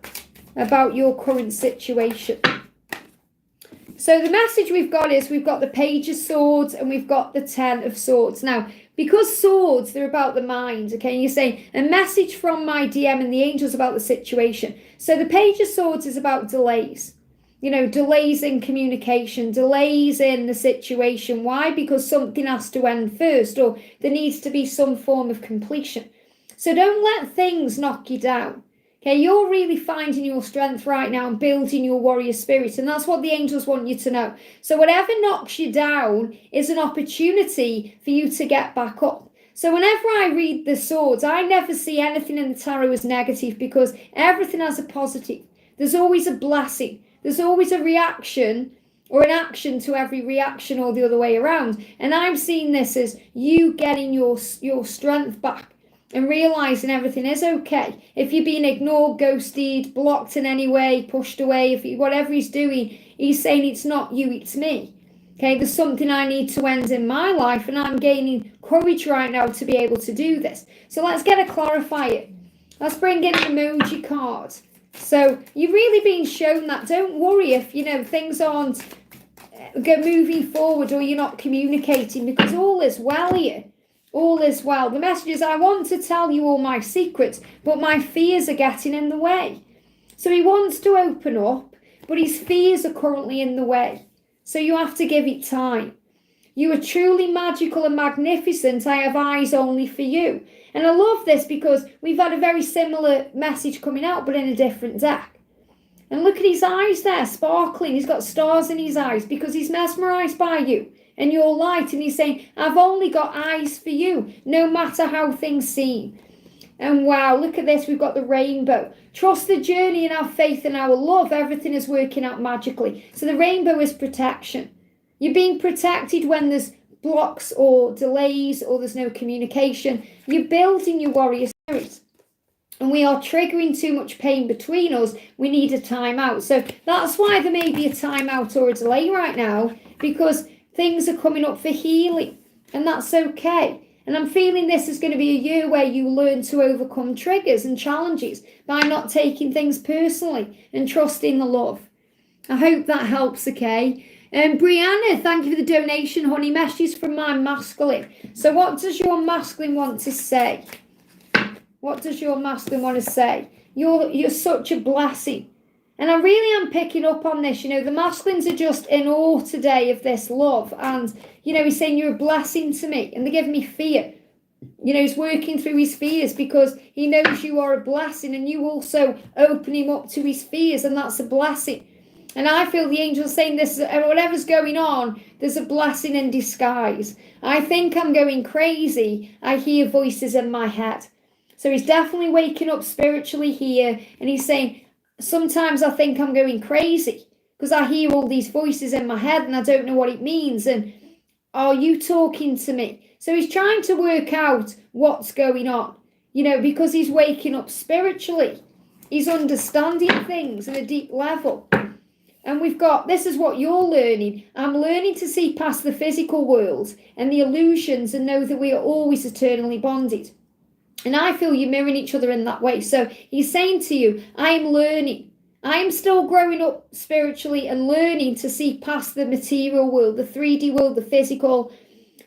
about your current situation? So the message we've got is we've got the Page of Swords and we've got the Ten of Swords. Now, because swords, they're about the mind, okay? And you say, a message from my DM and the angels about the situation. So the Page of Swords is about delays. You know, delays in communication, delays in the situation. Why? Because something has to end first, or there needs to be some form of completion. So don't let things knock you down. Okay, you're really finding your strength right now and building your warrior spirit. And that's what the angels want you to know. So whatever knocks you down is an opportunity for you to get back up. So whenever I read the swords, I never see anything in the tarot as negative because everything has a positive. There's always a blessing. There's always a reaction or an action to every reaction or the other way around. And I'm seeing this as you getting your strength back. And realising everything is okay. If you're being ignored, ghosted, blocked in any way, pushed away, whatever he's doing, he's saying it's not you, it's me. Okay, there's something I need to end in my life and I'm gaining courage right now to be able to do this. So let's get a clarifier. Let's bring in an emoji card. So you're really being shown that. Don't worry if, things aren't moving forward or you're not communicating because all is well here. All is well. The message is, I want to tell you all my secrets, but my fears are getting in the way. So he wants to open up, but his fears are currently in the way. So you have to give it time. You are truly magical and magnificent. I have eyes only for you. And I love this because we've had a very similar message coming out, but in a different deck. And look at his eyes there, sparkling. He's got stars in his eyes because he's mesmerized by you and your light. And he's saying, I've only got eyes for you, no matter how things seem. And wow, look at this. We've got the rainbow. Trust the journey and have faith in our love. Everything is working out magically. So the rainbow is protection. You're being protected when there's blocks or delays or there's no communication. You're building your warrior spirit. And we are triggering too much pain between us. We need a timeout. So that's why there may be a timeout or a delay right now, because things are coming up for healing. And that's okay. And I'm feeling this is going to be a year where you learn to overcome triggers and challenges by not taking things personally and trusting the love. I hope that helps, okay? Brianna, thank you for the donation, honey. Messages from my masculine. So what does your masculine want to say? What does your masculine want to say? You're such a blessing. And I really am picking up on this. The masculines are just in awe today of this love. And, he's saying you're a blessing to me. And they're giving me fear. He's working through his fears because he knows you are a blessing. And you also open him up to his fears. And that's a blessing. And I feel the angels saying this, whatever's going on, there's a blessing in disguise. I think I'm going crazy. I hear voices in my head. So he's definitely waking up spiritually here. And he's saying, sometimes I think I'm going crazy because I hear all these voices in my head and I don't know what it means. And are you talking to me? So he's trying to work out what's going on, because he's waking up spiritually. He's understanding things at a deep level. And we've got, this is what you're learning. I'm learning to see past the physical world and the illusions and know that we are always eternally bonded. And I feel you're mirroring each other in that way. So he's saying to you, I am learning. I am still growing up spiritually and learning to see past the material world, the 3D world, the physical,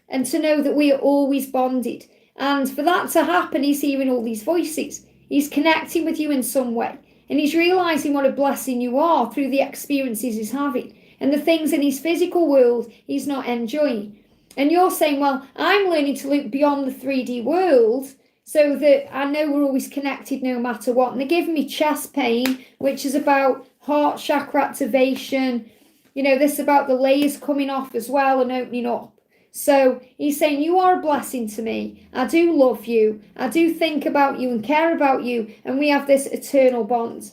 and to know that we are always bonded. And for that to happen, he's hearing all these voices. He's connecting with you in some way. And he's realizing what a blessing you are through the experiences he's having. And the things in his physical world he's not enjoying. And you're saying, well, I'm learning to look beyond the 3D world so that I know we're always connected no matter what. And they're giving me chest pain, which is about heart chakra activation. You know, this is about the layers coming off as well and opening up. So he's saying, you are a blessing to me. I do love you. I do think about you and care about you. And we have this eternal bond.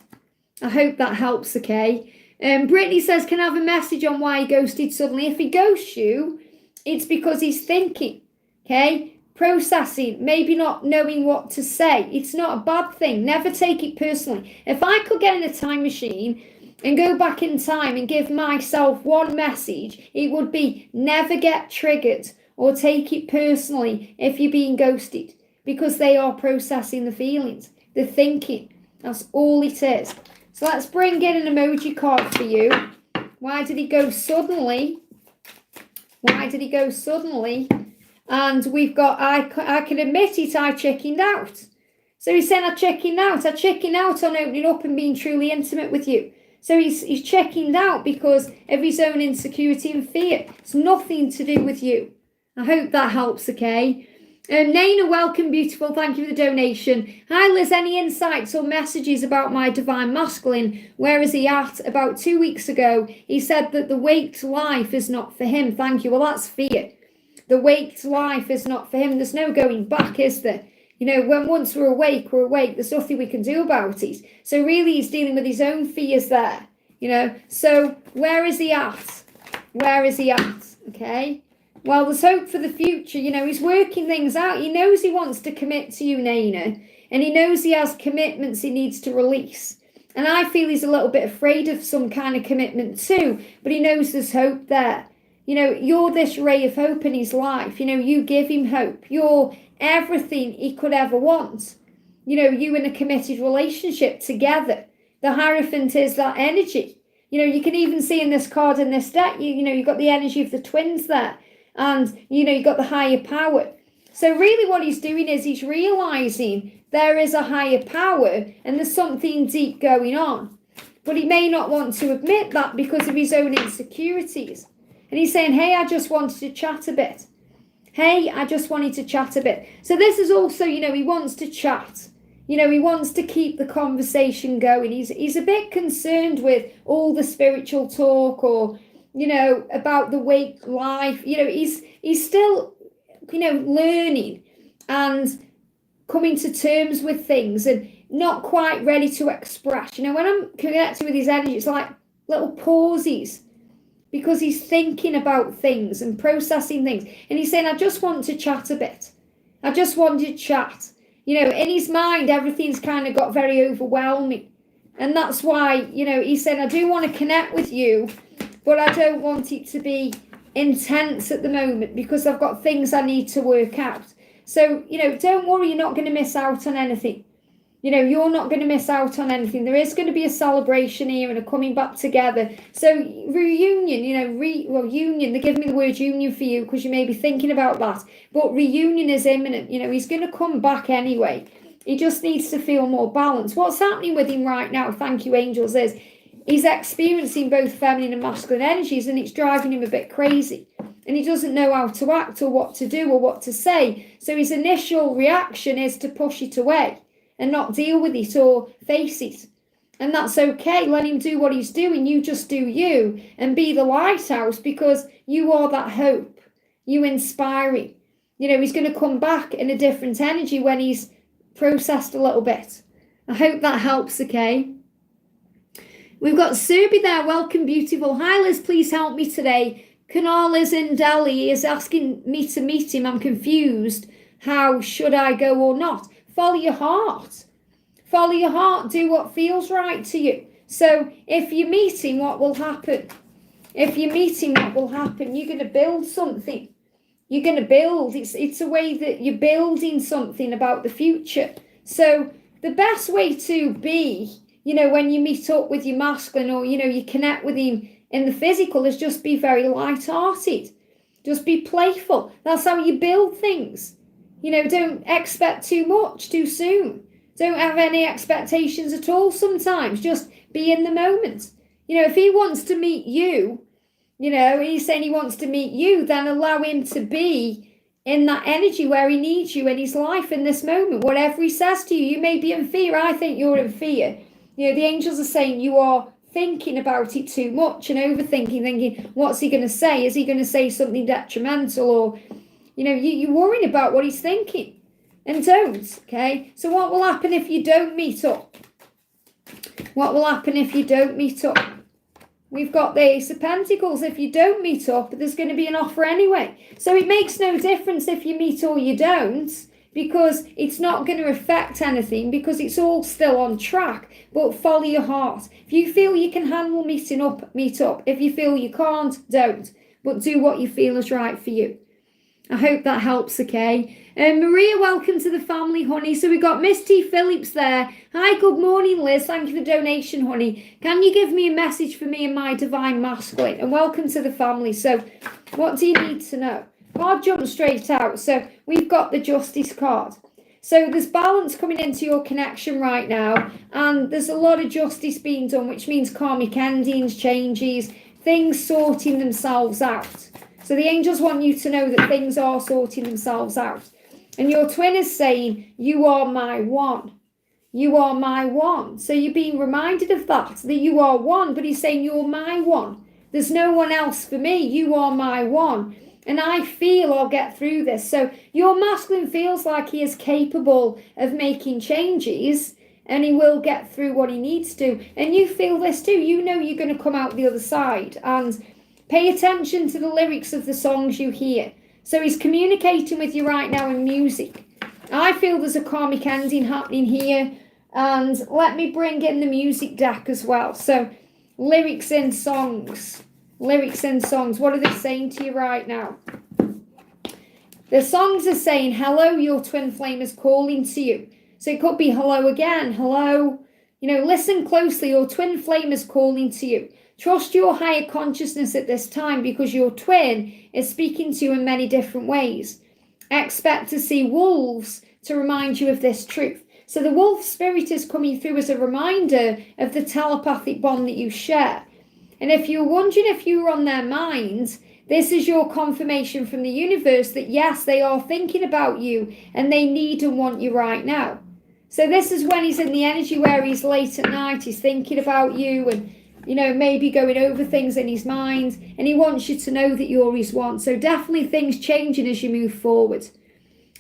I hope that helps, okay? Brittany says, can I have a message on why he ghosted suddenly? If he ghosts you, it's because he's thinking, okay? Processing, maybe not knowing what to say. It's not a bad thing. Never take it personally. If I could get in a time machine and go back in time and give myself one message, it would be never get triggered or take it personally if you're being ghosted, because they are processing the feelings, the thinking. That's all it is. So let's bring in an emoji card for you. Why did he go suddenly? Why did he go suddenly? And we've got, I can admit it, I chickened out. So he's saying, I chickened out on opening up and being truly intimate with you. So he's checking out because of his own insecurity and fear. It's nothing to do with you. I hope that helps, okay? Naina, welcome, beautiful. Thank you for the donation. Hi, Liz. Any insights or messages about my divine masculine? Where is he at? About 2 weeks ago, he said that the waked life is not for him. Thank you. Well, that's fear. The waked life is not for him. There's no going back, is there? You know, when once we're awake, there's nothing we can do about it. So really he's dealing with his own fears there, you know. So where is he at? Where is he at? Okay. Well, there's hope for the future. You know, he's working things out. He knows he wants to commit to you, Naina. And he knows he has commitments he needs to release. And I feel he's a little bit afraid of some kind of commitment too. But he knows there's hope there. You know, you're this ray of hope in his life. You know, you give him hope. You're everything he could ever want. You know, you in a committed relationship together. The Hierophant is that energy. You know, you can even see in this card in this deck, you know, you've got the energy of the twins there. And, you know, you've got the higher power. So really what he's doing is he's realizing there is a higher power and there's something deep going on. But he may not want to admit that because of his own insecurities. And he's saying, hey, I just wanted to chat a bit. Hey, I just wanted to chat a bit. So this is also, you know, he wants to chat. You know, he wants to keep the conversation going. He's a bit concerned with all the spiritual talk or, you know, about the wake life. You know, he's still, you know, learning and coming to terms with things and not quite ready to express. You know, when I'm connecting with his energy, it's like little pauses. Because he's thinking about things and processing things. And he's saying, I just want to chat a bit. I just want to chat. You know, in his mind, everything's kind of got very overwhelming. And that's why, you know, he said, I do want to connect with you, but I don't want it to be intense at the moment because I've got things I need to work out. So, you know, don't worry, you're not going to miss out on anything. You know, you're not going to miss out on anything. There is going to be a celebration here and a coming back together. So reunion, you know, union, they give me the word union for you because you may be thinking about that. But reunion is imminent. You know, he's going to come back anyway. He just needs to feel more balanced. What's happening with him right now, thank you, angels, is he's experiencing both feminine and masculine energies and it's driving him a bit crazy. And he doesn't know how to act or what to do or what to say. So his initial reaction is to push it away and not deal with it or face it. And that's okay. Let him do what he's doing. You just do you and be the lighthouse because you are that hope. You inspire him. You know, he's going to come back in a different energy when he's processed a little bit. I hope that helps, okay? We've got Serbi there. Welcome, beautiful. Hi, Liz. Please help me today. Kunal is in Delhi. He is asking me to meet him. I'm confused. How should I go or not? Follow your heart. Follow your heart. Do what feels right to you. So if you meet him, what will happen? If you meet him, what will happen? You're going to build something. You're going to build. It's a way that you're building something about the future. So the best way to be, when you meet up with your masculine, or, you connect with him in the physical, is just be very light-hearted. Just be playful. That's how you build things. Don't expect too much too soon. Don't have any expectations at all sometimes. Just be in the moment. If he wants to meet you, he's saying he wants to meet you, then allow him to be in that energy where he needs you in his life in this moment. Whatever he says to you, you may be in fear. I think you're in fear. The angels are saying you are thinking about it too much and overthinking, thinking, what's he going to say? Is he going to say something detrimental? Or, you're worrying about what he's thinking. And don't, okay? So what will happen if you don't meet up? What will happen if you don't meet up? We've got the Ace of Pentacles. If you don't meet up, there's going to be an offer anyway. So it makes no difference if you meet or you don't, because it's not going to affect anything, because it's all still on track. But follow your heart. If you feel you can handle meeting up, meet up. If you feel you can't, don't. But do what you feel is right for you. I hope that helps, okay? Maria, welcome to the family, honey. So we got Miss T. Phillips there. Hi, good morning, Liz. Thank you for the donation, honey. Can you give me a message for me and my divine masculine? And welcome to the family. So what do you need to know? I'll jump straight out. So we've got the Justice card. So there's balance coming into your connection right now. And there's a lot of justice being done, which means karmic endings, changes, things sorting themselves out. So the angels want you to know that things are sorting themselves out. And your twin is saying, you are my one. You are my one. So you're being reminded of that you are one. But he's saying, you're my one. There's no one else for me. You are my one. And I feel I'll get through this. So your masculine feels like he is capable of making changes. And he will get through what he needs to. And you feel this too. You know you're going to come out the other side. And pay attention to the lyrics of the songs you hear. So he's communicating with you right now in music. I feel there's a karmic ending happening here. And let me bring in the music deck as well. So lyrics in songs. Lyrics in songs. What are they saying to you right now? The songs are saying, hello, your twin flame is calling to you. So it could be hello again, hello. Listen closely. Your twin flame is calling to you. Trust your higher consciousness at this time, because your twin is speaking to you in many different ways. Expect to see wolves to remind you of this truth. So the wolf spirit is coming through as a reminder of the telepathic bond that you share. And if you're wondering if you were on their minds, this is your confirmation from the universe that yes, they are thinking about you and they need and want you right now. So this is when he's in the energy where he's late at night, he's thinking about you and maybe going over things in his mind, and he wants you to know that you're his one. So definitely things changing as you move forward.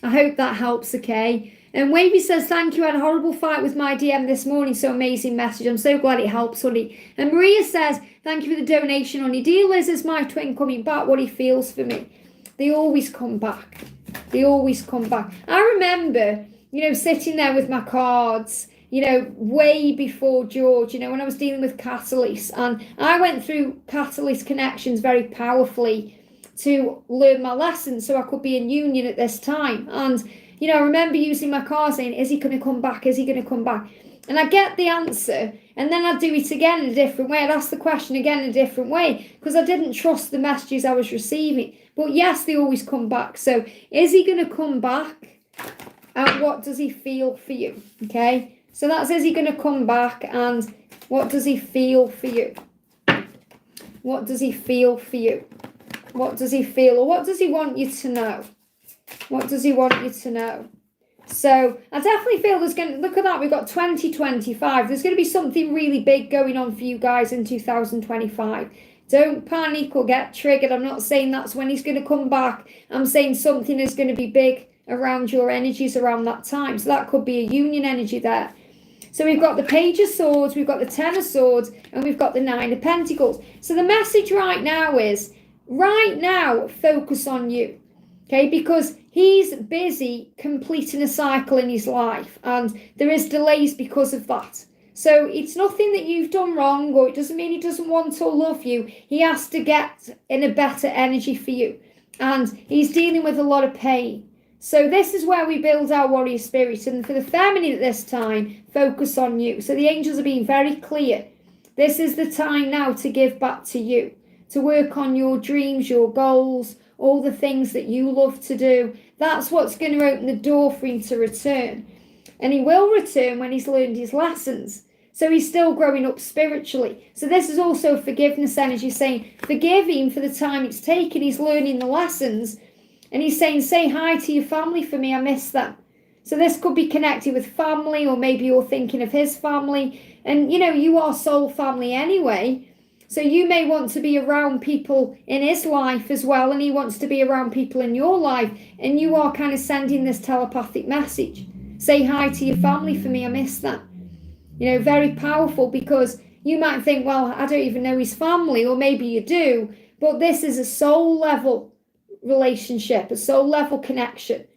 I hope that helps, okay? And Wavy says, thank you, I had a horrible fight with my DM this morning, so amazing message. I'm so glad it helps, honey. And Maria says, thank you for the donation, honey. Dear Liz, is my twin coming back? What he feels for me. They always come back. They always come back. I remember, sitting there with my cards, way before George, when I was dealing with Catalyst. And I went through Catalyst connections very powerfully to learn my lessons so I could be in union at this time. And, I remember using my cards saying, is he going to come back? Is he going to come back? And I get the answer. And then I'd do it again in a different way. I'd ask the question again in a different way because I didn't trust the messages I was receiving. But yes, they always come back. So is he going to come back? And what does he feel for you? Okay. So that's, is he going to come back, and what does he feel for you? What does he feel for you? What does he feel, or what does he want you to know? What does he want you to know? So I definitely feel there's going to, look at that, we've got 2025. There's going to be something really big going on for you guys in 2025. Don't panic or get triggered. I'm not saying that's when he's going to come back. I'm saying something is going to be big around your energies around that time. So that could be a union energy there. So we've got the Page of Swords, we've got the Ten of Swords, and we've got the Nine of Pentacles. So the message right now is, right now, focus on you. Okay, because he's busy completing a cycle in his life, and there is delays because of that. So it's nothing that you've done wrong, or it doesn't mean he doesn't want or love you. He has to get in a better energy for you. And he's dealing with a lot of pain. So this is where we build our warrior spirit. And for the feminine at this time, focus on you. So the angels are being very clear. This is the time now to give back to you, to work on your dreams, your goals, all the things that you love to do. That's what's going to open the door for him to return. And he will return when he's learned his lessons. So he's still growing up spiritually. So this is also forgiveness energy, saying forgive him for the time it's taken. He's learning the lessons. And he's saying, say hi to your family for me. I miss them. So this could be connected with family, or maybe you're thinking of his family. And, you are soul family anyway. So you may want to be around people in his life as well. And he wants to be around people in your life. And you are kind of sending this telepathic message. Say hi to your family for me. I miss them. Very powerful, because you might think, well, I don't even know his family, or maybe you do. But this is a soul level relationship, a soul level connection.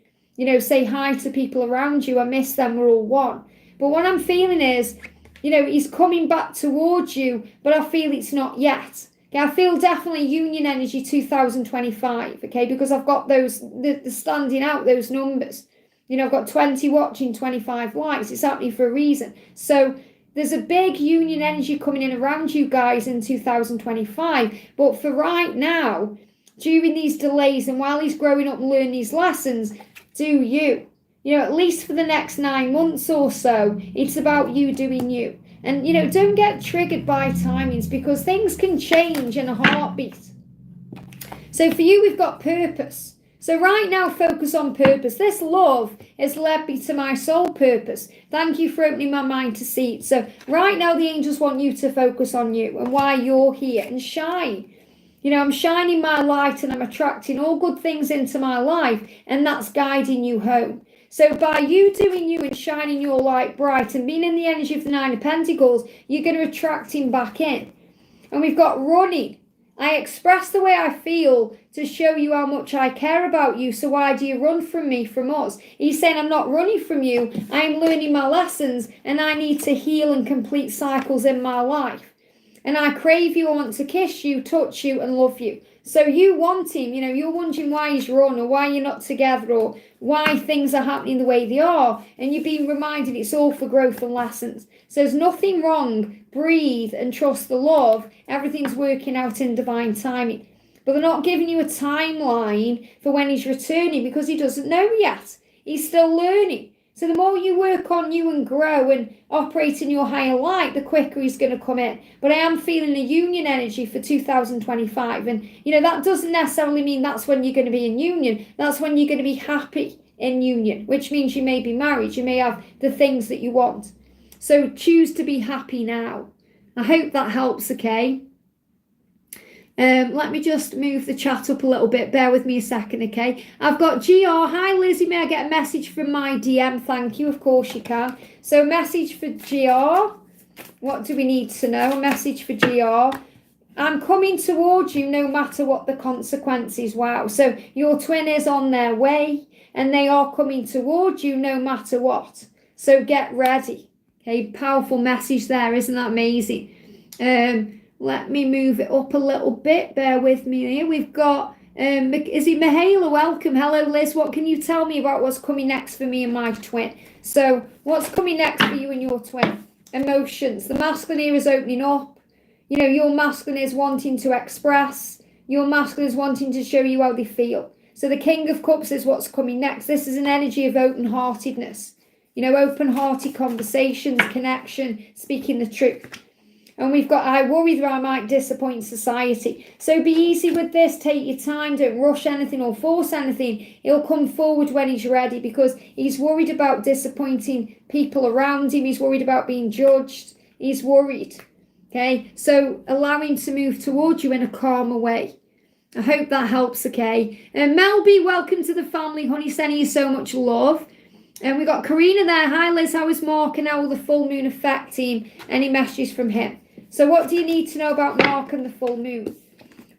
Say hi to people around you. I miss them. We're all one. But what I'm feeling is, he's coming back towards you, but I feel it's not yet. Okay, I feel definitely union energy 2025. Okay, because I've got those, the standing out, those numbers. I've got 20 watching, 25 likes. It's happening for a reason. So there's a big union energy coming in around you guys in 2025. But for right now, during these delays and while he's growing up and learning these lessons, do you. At least for the next 9 months or so, it's about you doing you. And, don't get triggered by timings, because things can change in a heartbeat. So for you, we've got purpose. So right now, focus on purpose. This love has led me to my soul purpose. Thank you for opening my mind to see it. So right now, the angels want you to focus on you and why you're here and shine. I'm shining my light and I'm attracting all good things into my life, and that's guiding you home. So by you doing you and shining your light bright and being in the energy of the 9 of Pentacles, you're going to attract him back in. And we've got running. I express the way I feel to show you how much I care about you. So why do you run from me, from us? He's saying, I'm not running from you. I'm learning my lessons, and I need to heal and complete cycles in my life. And I crave you, I want to kiss you, touch you, and love you. So you want him, you're wondering why he's run, or why you're not together, or why things are happening the way they are. And you're being reminded it's all for growth and lessons. So there's nothing wrong. Breathe and trust the love. Everything's working out in divine timing. But they're not giving you a timeline for when he's returning, because he doesn't know yet. He's still learning. So the more you work on you and grow and operate in your higher light, the quicker he's going to come in. But I am feeling a union energy for 2025. And, that doesn't necessarily mean that's when you're going to be in union. That's when you're going to be happy in union, which means you may be married. You may have the things that you want. So choose to be happy now. I hope that helps, okay? Let me just move the chat up a little bit. Bear with me a second, okay? I've got GR. Hi, Lizzie. May I get a message from my DM? Thank you. Of course you can. So message for GR. What do we need to know? A message for GR. I'm coming towards you no matter what the consequences. Wow. So your twin is on their way, and they are coming towards you no matter what. So get ready. Okay, powerful message there. Isn't that amazing? Let me move it up a little bit. Bear with me here. We've got, is it Mihaela? Welcome. Hello, Liz. What can you tell me about what's coming next for me and my twin? So what's coming next for you and your twin? Emotions. The masculine here is opening up. Your masculine is wanting to express. Your masculine is wanting to show you how they feel. So the King of Cups is what's coming next. This is an energy of open-heartedness. Open-hearted conversations, connection, speaking the truth. And we've got, I worry that I might disappoint society. So be easy with this. Take your time. Don't rush anything or force anything. He'll come forward when he's ready, because he's worried about disappointing people around him. He's worried about being judged. He's worried. Okay? So allow him to move towards you in a calmer way. I hope that helps, okay? And Melby, welcome to the family, honey. Sending you so much love. And we got Karina there. Hi, Liz. How is Mark, and how will the full moon affect him? Any messages from him? So what do you need to know about Mark and the full moon?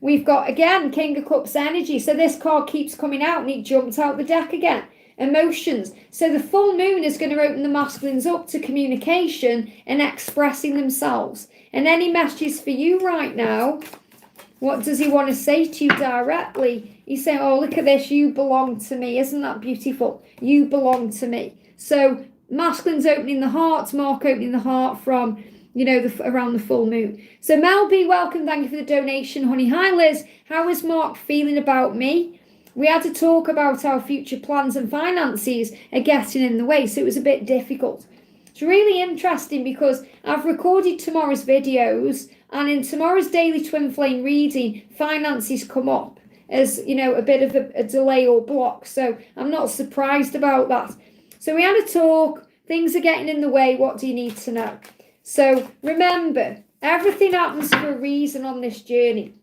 We've got, again, King of Cups energy. So this card keeps coming out, and it jumped out the deck again. emotions. So the full moon is going to open the masculines up to communication and expressing themselves. And any messages for you right now, what does he want to say to you directly? He's saying, oh, look at this, you belong to me. Isn't that beautiful? You belong to me. So masculines opening the heart, Mark opening the heart from, around the full moon. So Mel B, welcome. Thank you for the donation, honey. Hi, Liz. How is Mark feeling about me? We had to talk about our future plans and finances are getting in the way, so it was a bit difficult. It's really interesting because I've recorded tomorrow's videos, and in tomorrow's daily twin flame reading, finances come up as, a bit of a delay or block. So I'm not surprised about that. So we had a talk. Things are getting in the way. What do you need to know? So remember, everything happens for a reason on this journey.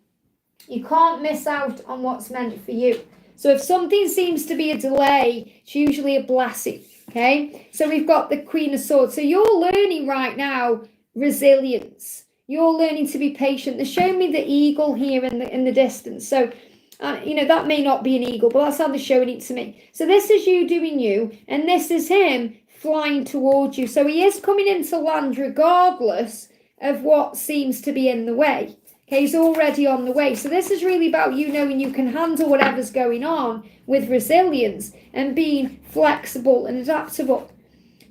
You can't miss out on what's meant for you. So if something seems to be a delay, it's usually a blessing. Okay, so we've got the Queen of Swords. So you're learning right now resilience. You're learning to be patient. They're showing me the eagle here in the distance. So, that may not be an eagle, but that's how they're showing it to me. So this is you doing you, and this is him flying towards you. So he is coming into land regardless of what seems to be in the way. Okay, he's already on the way. So this is really about you knowing you can handle whatever's going on with resilience and being flexible and adaptable.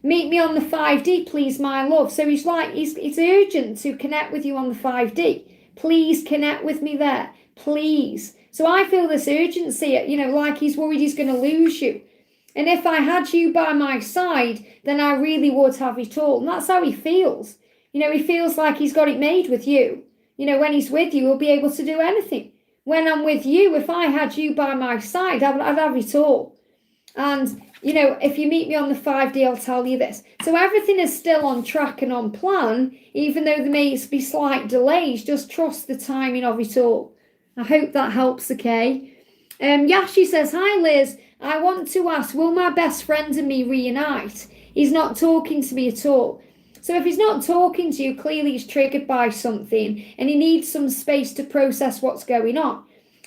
Meet me on the 5D, please, my love. So he's it's urgent to connect with you on the 5D. Please connect with me there, please. So I feel this urgency, like he's worried he's going to lose you. And if I had you by my side, then I really would have it all. And that's how he feels. He feels like he's got it made with you. When he's with you, he'll be able to do anything. When I'm with you, if I had you by my side, I'd have it all. And, if you meet me on the 5D, I'll tell you this. So everything is still on track and on plan, even though there may be slight delays. Just trust the timing of it all. I hope that helps, okay? Yashi says, hi, Liz. I want to ask, will my best friend and me reunite? He's not talking to me at all. So if he's not talking to you, clearly he's triggered by something and he needs some space to process what's going on.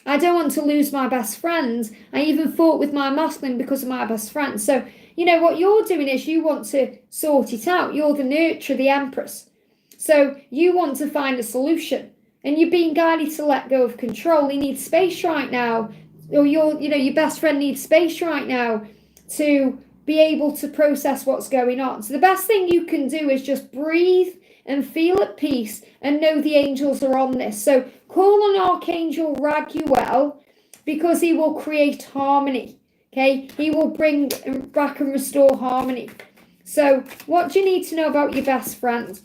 I don't want to lose my best friend. I even fought with my masculine because of my best friend. So, what you're doing is you want to sort it out. You're the nurturer, the empress. So you want to find a solution and you're being guided to let go of control. He needs space right now, or your best friend needs space right now to be able to process what's going on. So the best thing you can do is just breathe and feel at peace and know the angels are on this. So call on Archangel Raguel because he will create harmony. Okay, he will bring back and restore harmony. So what do you need to know about your best friend?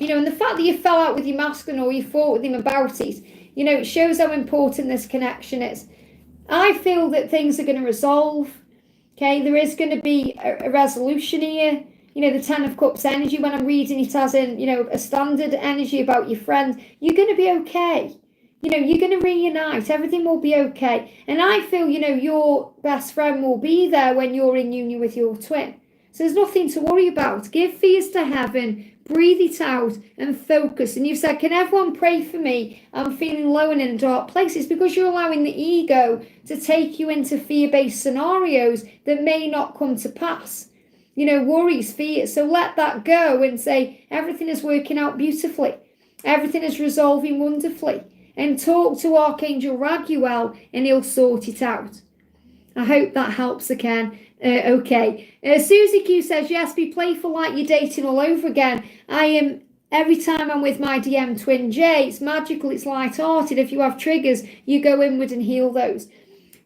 And the fact that you fell out with your masculine or you fought with him about it, it shows how important this connection is. I feel that things are going to resolve. Okay, there is going to be a resolution here. The 10 of Cups energy, when I'm reading it as in, a standard energy about your friend, you're going to be okay. You're going to reunite. Everything will be okay. And I feel, your best friend will be there when you're in union with your twin. So there's nothing to worry about. Give fears to heaven, breathe it out and focus. And you've said, can everyone pray for me? I'm feeling low and in a dark place. It's because you're allowing the ego to take you into fear-based scenarios that may not come to pass. Worries, fears. So let that go and say, everything is working out beautifully. Everything is resolving wonderfully. And talk to Archangel Raguel and he'll sort it out. I hope that helps again. Okay. Susie Q says, yes, be playful like you're dating all over again. I am, every time I'm with my DM twin J, it's magical, it's light-hearted. If you have triggers, you go inward and heal those.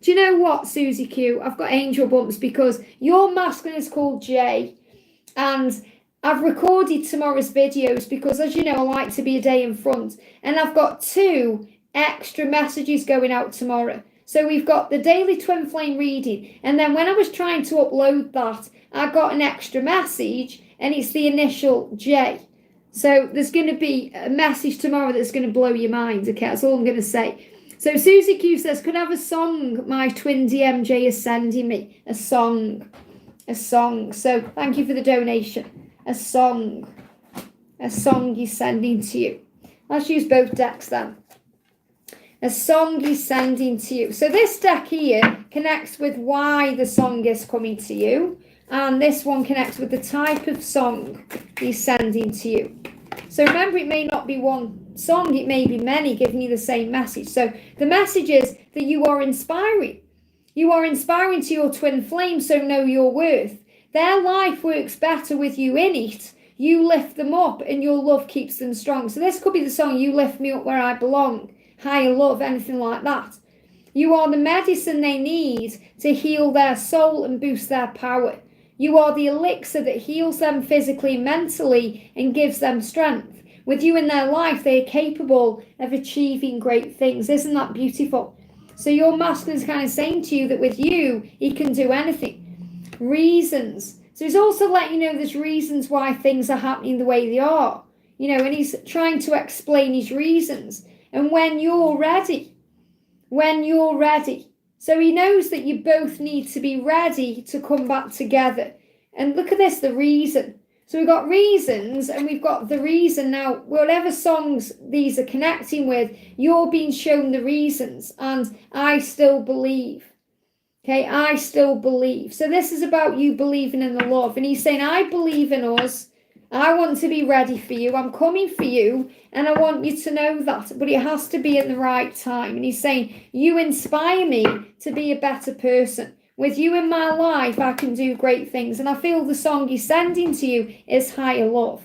Do you know what, Susie Q? I've got angel bumps because your masculine is called J. And I've recorded tomorrow's videos because, as you know, I like to be a day in front. And I've got 2 extra messages going out tomorrow. So we've got the daily twin flame reading. And then when I was trying to upload that, I got an extra message and it's the initial J. So there's going to be a message tomorrow that's going to blow your mind. Okay, that's all I'm going to say. So Susie Q says, could I have a song my twin DMJ is sending me? A song. So thank you for the donation. A song he's sending to you. Let's use both decks then. A song he's sending to you. So this deck here connects with why the song is coming to you. And this one connects with the type of song he's sending to you. So remember, it may not be one song, it may be many giving you the same message. So the message is that you are inspiring. You are inspiring to your twin flame, so know your worth. Their life works better with you in it. You lift them up and your love keeps them strong. So this could be the song, You Lift Me Up Where I Belong, Higher Love, anything like that. You are the medicine they need to heal their soul and boost their power. You are the elixir that heals them physically and mentally and gives them strength. With you in their life, they are capable of achieving great things. Isn't that beautiful? So your masculine is kind of saying to you that with you, he can do anything. Reasons. So he's also letting you know there's reasons why things are happening the way they are. You know, and he's trying to explain his reasons. And when you're ready. So he knows that you both need to be ready to come back together. And look at this, the reason. So we've got reasons and we've got the reason. Now, whatever songs these are connecting with, you're being shown the reasons. And I still believe. Okay, I still believe. So this is about you believing in the love. And he's saying, I believe in us. I want to be ready for you. I'm coming for you. And I want you to know that. But it has to be at the right time. And he's saying, you inspire me to be a better person. With you in my life, I can do great things. And I feel the song he's sending to you is Higher Love.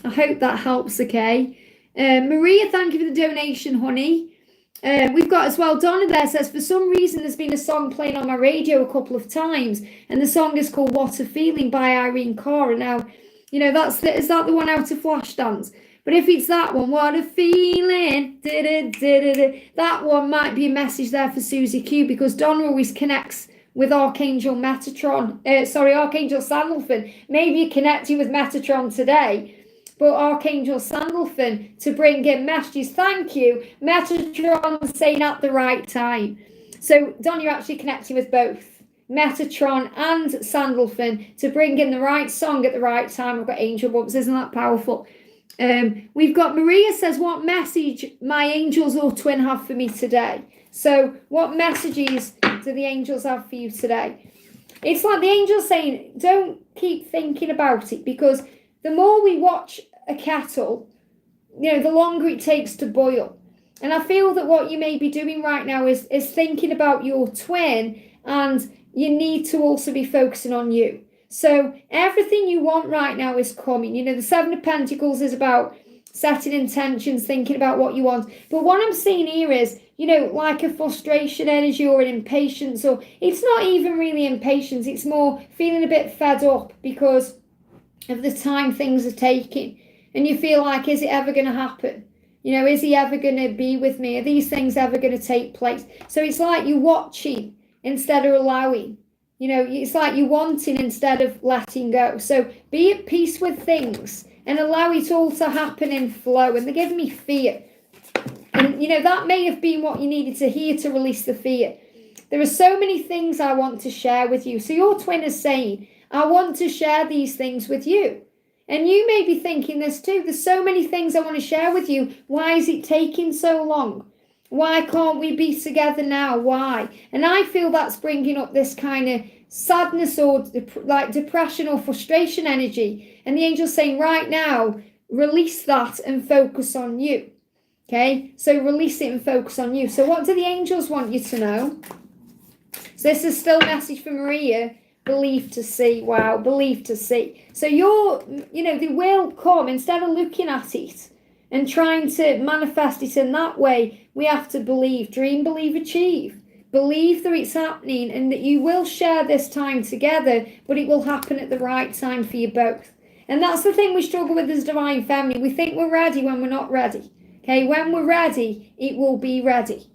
I hope that helps, okay? Maria, thank you for the donation, honey. We've got as well, Donna there says, for some reason there's been a song playing on my radio a couple of times. And the song is called What a Feeling by Irene Cara. Now, you know, is that the one out of Flashdance? But if it's that one, what a feeling, that one might be a message there for Susie Q, because Donna always connects with Archangel Archangel Sandalphon. Maybe you connect you with Metatron today, but Archangel Sandalphon to bring in messages. Thank you. Metatron saying at the right time. So Donna, you're actually connecting with both Metatron and Sandalphon to bring in the right song at the right time. We've got angel bumps. Isn't that powerful? We've got Maria says, what message my angels or twin have for me today? So what messages do the angels have for you today? It's like the angels saying, don't keep thinking about it, because the more we watch a kettle, you know, the longer it takes to boil. And I feel that what you may be doing right now is thinking about your twin, and you need to also be focusing on you. So everything you want right now is coming. You know, the Seven of Pentacles is about setting intentions, thinking about what you want. But what I'm seeing here is, you know, like a frustration energy or an impatience, or it's not even really impatience. It's more feeling a bit fed up because of the time things are taking. And you feel like, is it ever going to happen? You know, is he ever going to be with me? Are these things ever going to take place? So it's like you're watching instead of allowing. You know, it's like you're wanting instead of letting go. So be at peace with things and allow it all to happen in flow. And they're giving me fear. And, you know, that may have been what you needed to hear to release the fear. There are so many things I want to share with you. So your twin is saying, I want to share these things with you. And you may be thinking this too. There's so many things I want to share with you. Why is it taking so long? Why can't we be together now? Why? And I feel that's bringing up this kind of sadness or like depression or frustration energy. And the angel's saying right now, release that and focus on you. Okay? So release it and focus on you. So what do the angels want you to know? So this is still a message for Maria. Believe to see. Wow, believe to see. So they will come. Instead of looking at it and trying to manifest it in that way, we have to believe. Dream, believe, achieve. Believe that it's happening and that you will share this time together, but it will happen at the right time for you both. And that's the thing we struggle with as divine feminine. We think we're ready when we're not ready. Okay, when we're ready, it will be ready.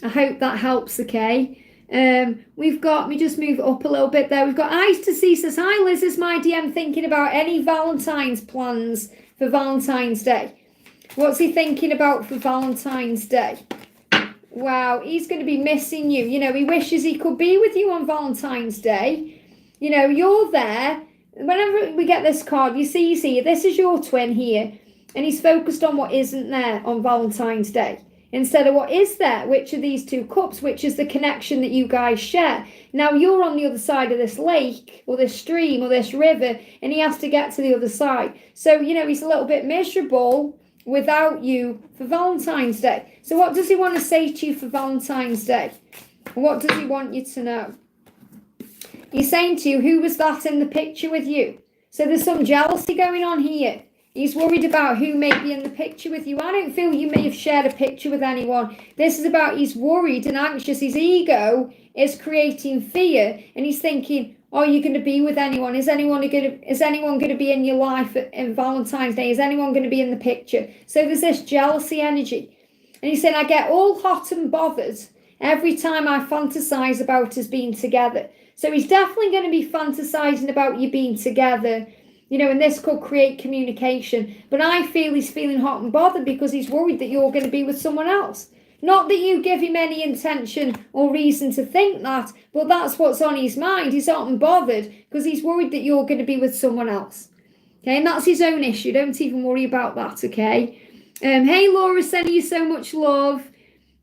I hope that helps, okay? We've got, let me just move it up a little bit there. We've got Eyes to See says, hi Liz, is my DM thinking about any Valentine's plans for Valentine's Day? What's he thinking about for Valentine's Day? Wow, he's going to be missing you. You know, he wishes he could be with you on Valentine's Day. You know, you're there. Whenever we get this card, you see, this is your twin here. And he's focused on what isn't there on Valentine's Day. instead of what is there, which are these two cups, which is the connection that you guys share. Now you're on the other side of this lake or this stream or this river, and he has to get to the other side. So, he's a little bit miserable without you for Valentine's Day. So what does he want to say to you for Valentine's Day? What does he want you to know? He's saying to you, who was that in the picture with you? So there's some jealousy going on here. He's worried about who may be in the picture with you. I don't feel you may have shared a picture with anyone. This is about he's worried and anxious. His ego is creating fear, and he's thinking, are you going to be with anyone? Is anyone going to be in your life in Valentine's Day? Is anyone going to be in the picture? So there's this jealousy energy. And he's saying, I get all hot and bothered every time I fantasize about us being together. So he's definitely going to be fantasizing about you being together, and this could create communication. But I feel he's feeling hot and bothered because he's worried that you're going to be with someone else. Not that you give him any intention or reason to think that, but that's what's on his mind. He's hot and bothered because he's worried that you're going to be with someone else. Okay, and that's his own issue. Don't even worry about that, okay? Hey, Laura, sending you so much love.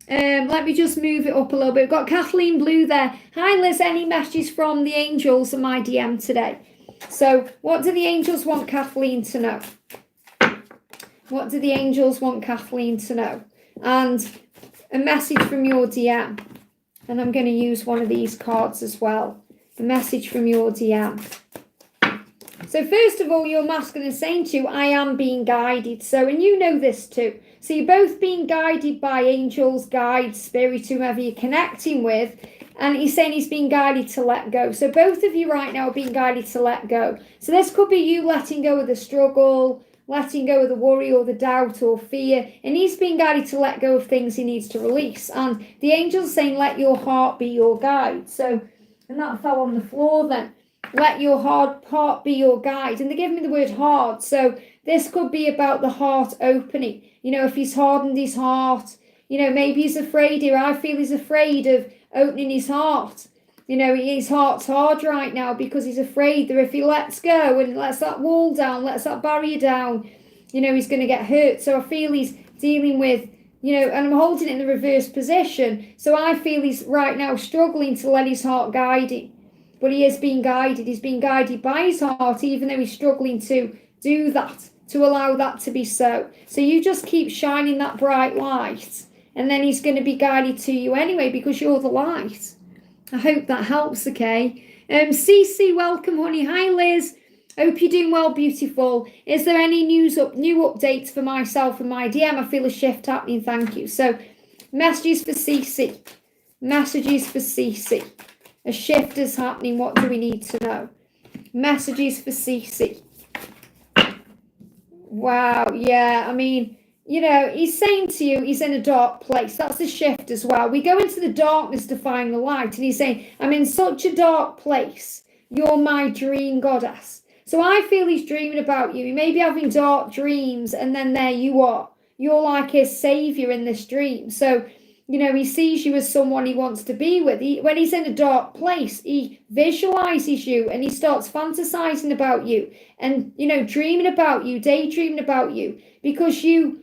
Let me just move it up a little bit. We've got Kathleen Blue there. Hi, Liz. Any messages from the angels in my DM today? So what do the angels want Kathleen to know? What do the angels want Kathleen to know? And a message from your DM. And I'm going to use one of these cards as well. A message from your DM. So first of all, your masculine is saying to you, I am being guided. So, and you know this too. So you're both being guided by angels, guides, spirit, whoever you're connecting with. And he's saying he's being guided to let go. So both of you right now are being guided to let go. So this could be you letting go of the struggle, letting go of the worry or the doubt or fear. And he's being guided to let go of things he needs to release. And the angel's saying, let your heart be your guide. So, and that fell on the floor then. Let your heart be your guide. And they give me the word hard. So this could be about the heart opening. If he's hardened his heart, maybe he's afraid here. I feel he's afraid of opening his heart. His heart's hard right now because he's afraid that if he lets go and lets that wall down, lets that barrier down, he's going to get hurt. So I feel he's dealing with, and I'm holding it in the reverse position. So I feel he's right now struggling to let his heart guide him. But he is being guided. He's being guided by his heart, even though he's struggling to do that, to allow that to be so. So you just keep shining that bright light, and then he's going to be guided to you anyway because you're the light. I hope that helps, okay? Cece, welcome, honey. Hi, Liz. Hope you're doing well, beautiful. Is there any new updates for myself and my DM? I feel a shift happening, thank you. So, messages for Cece. Messages for Cece. A shift is happening. What do we need to know? Messages for Cece. Wow, yeah, I mean, he's saying to you, he's in a dark place. That's the shift as well. We go into the darkness to find the light. And he's saying, I'm in such a dark place. You're my dream goddess. So I feel he's dreaming about you. He may be having dark dreams, and then there you are. You're like his savior in this dream. So, he sees you as someone he wants to be with. When he's in a dark place, he visualizes you and he starts fantasizing about you and, dreaming about you, daydreaming about you, because you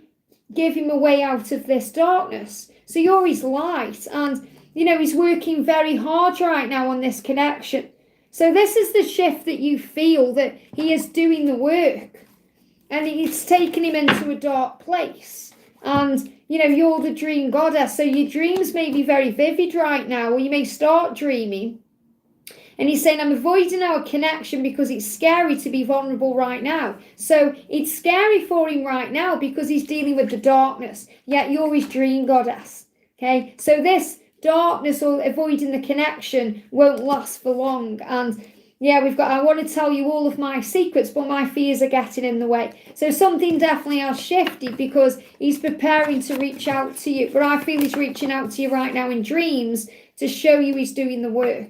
give him a way out of this darkness. So you're his light, and, he's working very hard right now on this connection. So this is the shift that you feel, that he is doing the work, and it's taken him into a dark place. And, you're the dream goddess. So your dreams may be very vivid right now, or you may start dreaming. And he's saying, I'm avoiding our connection because it's scary to be vulnerable right now. So it's scary for him right now because he's dealing with the darkness. Yet you're his dream goddess. Okay. So this darkness or avoiding the connection won't last for long. And yeah, I want to tell you all of my secrets, but my fears are getting in the way. So something definitely has shifted because he's preparing to reach out to you. But I feel he's reaching out to you right now in dreams to show you he's doing the work.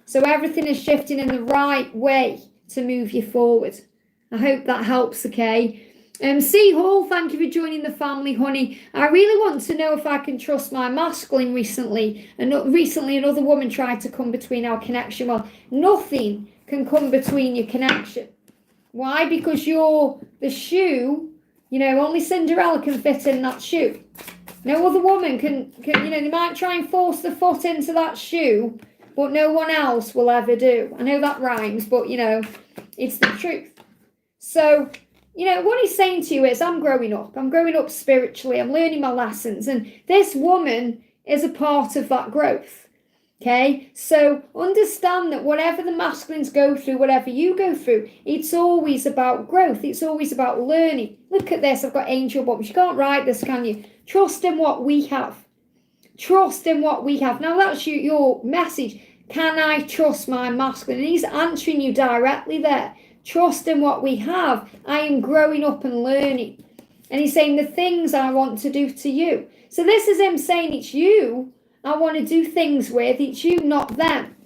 So everything is shifting in the right way to move you forward. I hope that helps, okay? C Hall, thank you for joining the family, honey. I really want to know if I can trust my masculine recently. And recently another woman tried to come between our connection. Well, nothing can come between your connection. Why? Because you're the shoe. Only Cinderella can fit in that shoe. No other woman can, they might try and force the foot into that shoe, but no one else will ever do. I know that rhymes, but, it's the truth. So, what he's saying to you is, I'm growing up spiritually, I'm learning my lessons, and this woman is a part of that growth. Okay, so understand that whatever the masculines go through, whatever you go through, it's always about growth. It's always about learning. Look at this. I've got angel bubbles. You can't write this, can you? Trust in what we have. Trust in what we have. Now that's your message. Can I trust my masculine? And he's answering you directly there. Trust in what we have. I am growing up and learning. And he's saying the things I want to do to you. So this is him saying it's you I want to do things with. It's you, not them.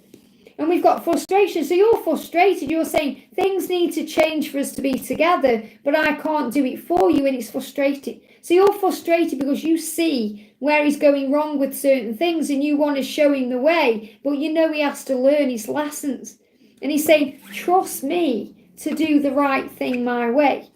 And we've got frustration. So you're frustrated. You're saying things need to change for us to be together, but I can't do it for you, and it's frustrating. So you're frustrated because you see where he's going wrong with certain things and you want to show him the way, but he has to learn his lessons. And he's saying, trust me to do the right thing my way.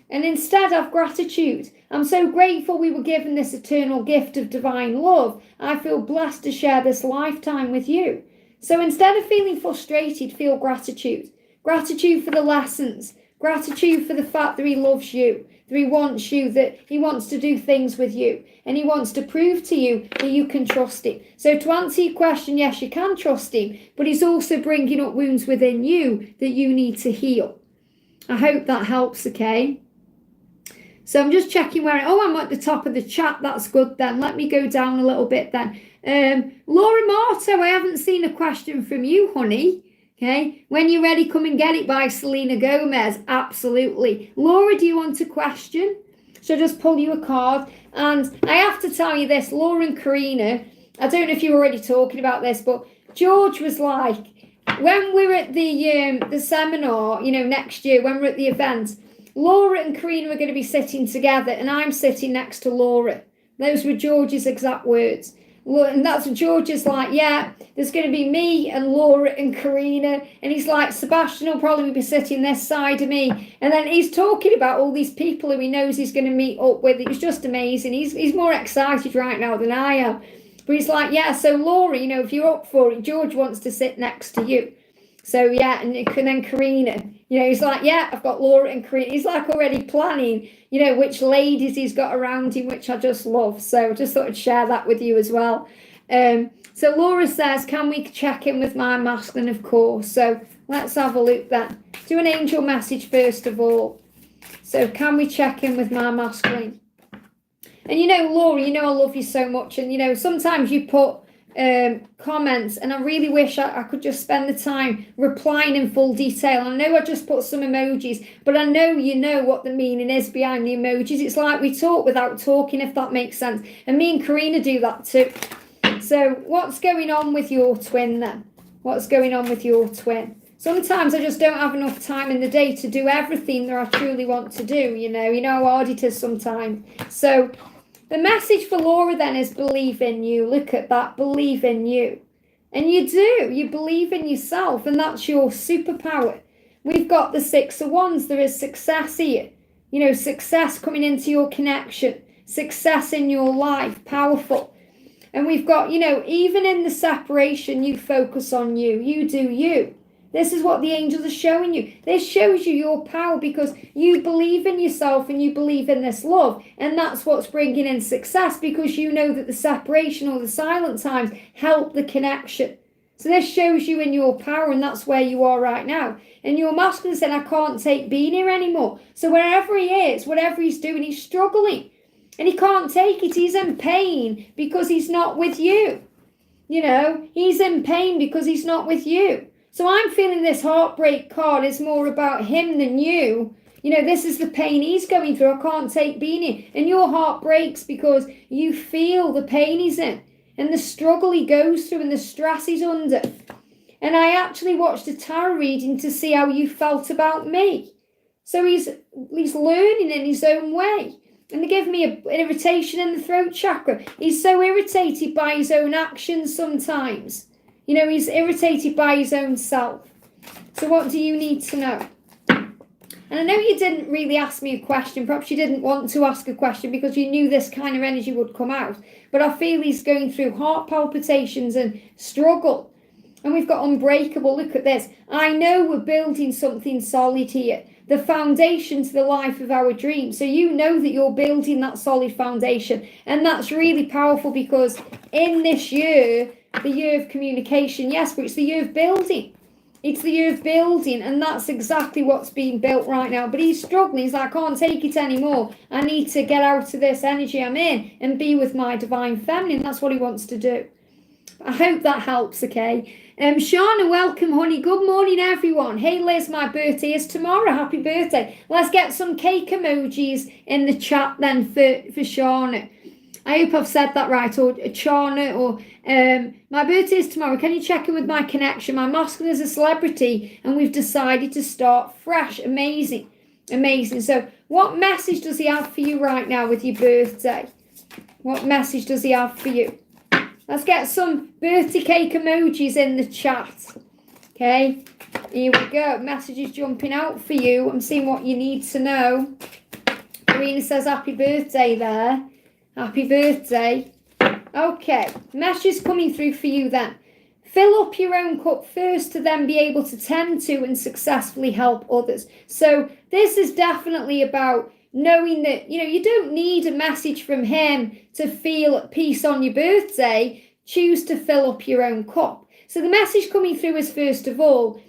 And instead have gratitude. I'm so grateful we were given this eternal gift of divine love. I feel blessed to share this lifetime with you. So instead of feeling frustrated, feel gratitude. Gratitude for the lessons. Gratitude for the fact that he loves you, that he wants you, that he wants to do things with you. And he wants to prove to you that you can trust him. So to answer your question, yes, you can trust him, but he's also bringing up wounds within you that you need to heal. I hope that helps, okay? So I'm just checking I'm at the top of the chat. That's good then. Let me go down a little bit then. Laura Marto, I haven't seen a question from you, honey. Okay. When you're ready, come and get it by Selena Gomez. Absolutely. Laura, do you want a question? So just pull you a card. And I have to tell you this, Laura and Karina, I don't know if you were already talking about this, but George was like, when we're at the seminar, next year, when we're at the event, Laura and Karina are going to be sitting together and I'm sitting next to Laura. Those were George's exact words. And that's what George's like, yeah, there's going to be me and Laura and Karina. And he's like, Sebastian will probably be sitting this side of me. And then he's talking about all these people who he knows he's going to meet up with. It was just amazing. He's more excited right now than I am. But he's like, yeah, so Laura, if you're up for it, George wants to sit next to you. So, yeah, and then Karina, he's like, yeah, I've got Laura and Karina. He's like already planning, which ladies he's got around him, which I just love. So I just thought I'd share that with you as well. So Laura says, can we check in with my masculine? Of course. So let's have a look then. Do an angel message first of all. So can we check in with my masculine? And Laura, I love you so much. And, sometimes you put comments and I really wish I could just spend the time replying in full detail. I know I just put some emojis, but I know you know what the meaning is behind the emojis. It's like we talk without talking, if that makes sense. And me and Karina do that too. So what's going on with your twin then? What's going on with your twin? Sometimes I just don't have enough time in the day to do everything that I truly want to do, you know how hard it is sometimes. So the message for Laura then is believe in you. Look at that, believe in you. And you do, you believe in yourself, and that's your superpower. We've got the 6 of Wands, there is success here. Success coming into your connection, success in your life, powerful. And we've got, even in the separation, you focus on you, you do you. This is what the angels are showing you. This shows you your power because you believe in yourself and you believe in this love. And that's what's bringing in success because you know that the separation or the silent times help the connection. So this shows you in your power, and that's where you are right now. And your masculine said, I can't take being here anymore. So wherever he is, whatever he's doing, he's struggling. And he can't take it. He's in pain because he's not with you. He's in pain because he's not with you. So I'm feeling this heartbreak card is more about him than you. This is the pain he's going through. I can't take being here. And your heart breaks because you feel the pain he's in and the struggle he goes through and the stress he's under. And I actually watched a tarot reading to see how you felt about me. So he's learning in his own way. And they give me an irritation in the throat chakra. He's so irritated by his own actions sometimes. He's irritated by his own self. So what do you need to know? And I know you didn't really ask me a question. Perhaps you didn't want to ask a question because you knew this kind of energy would come out. But I feel he's going through heart palpitations and struggle. And we've got unbreakable. Look at this. I know we're building something solid here. The foundation to the life of our dreams. So you know that you're building that solid foundation. And that's really powerful because in this year, the year of communication, yes, but it's the year of building. It's the year of building, and that's exactly what's being built right now. But he's struggling. He's like, I can't take it anymore. I need to get out of this energy I'm in and be with my divine feminine. That's what he wants to do. I hope that helps, okay? Shauna, welcome, honey. Good morning, everyone. Hey, Liz, my birthday is tomorrow. Happy birthday. Let's get some cake emojis in the chat then for Shauna. I hope I've said that right, or Shauna, or my birthday is tomorrow. Can you check in with my connection? My masculine is a celebrity, and we've decided to start fresh. Amazing, amazing. So what message does he have for you right now with your birthday? What message does he have for you? Let's get some birthday cake emojis in the chat. Okay, here we go. Messages jumping out for you. I'm seeing what you need to know. Karina says happy birthday there. Happy birthday. Okay, message coming through for you then. Fill up your own cup first to then be able to tend to and successfully help others. So this is definitely about knowing that, you don't need a message from him to feel at peace on your birthday. Choose to fill up your own cup. So the message coming through is, first of all,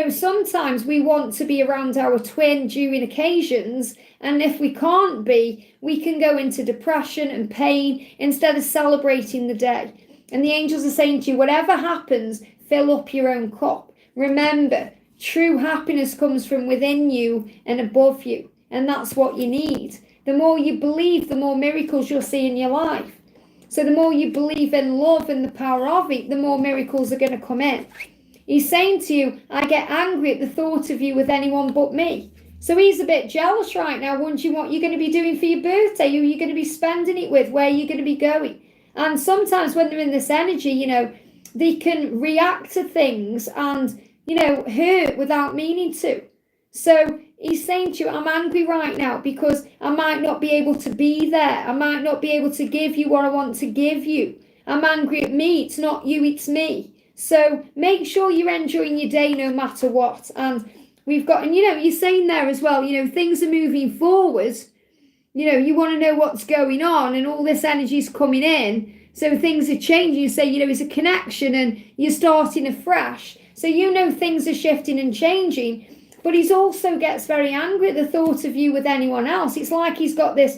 sometimes we want to be around our twin during occasions, and if we can't be, we can go into depression and pain instead of celebrating the day. And the angels are saying to you, whatever happens, fill up your own cup. Remember, true happiness comes from within you and above you, and that's what you need. The more you believe, the more miracles you'll see in your life. So the more you believe in love and the power of it, the more miracles are going to come in. He's saying to you, I get angry at the thought of you with anyone but me. So he's a bit jealous right now, wondering what you're going to be doing for your birthday, who you're going to be spending it with, where you're going to be going. And sometimes when they're in this energy, they can react to things and, hurt without meaning to. So he's saying to you, I'm angry right now because I might not be able to be there. I might not be able to give you what I want to give you. I'm angry at me. It's not you, it's me. So make sure you're enjoying your day no matter what. And we've got, and you're saying there as well, things are moving forward. You want to know what's going on and all this energy is coming in. So things are changing. You say, it's a connection and you're starting afresh. So things are shifting and changing. But he also gets very angry at the thought of you with anyone else. It's like he's got this,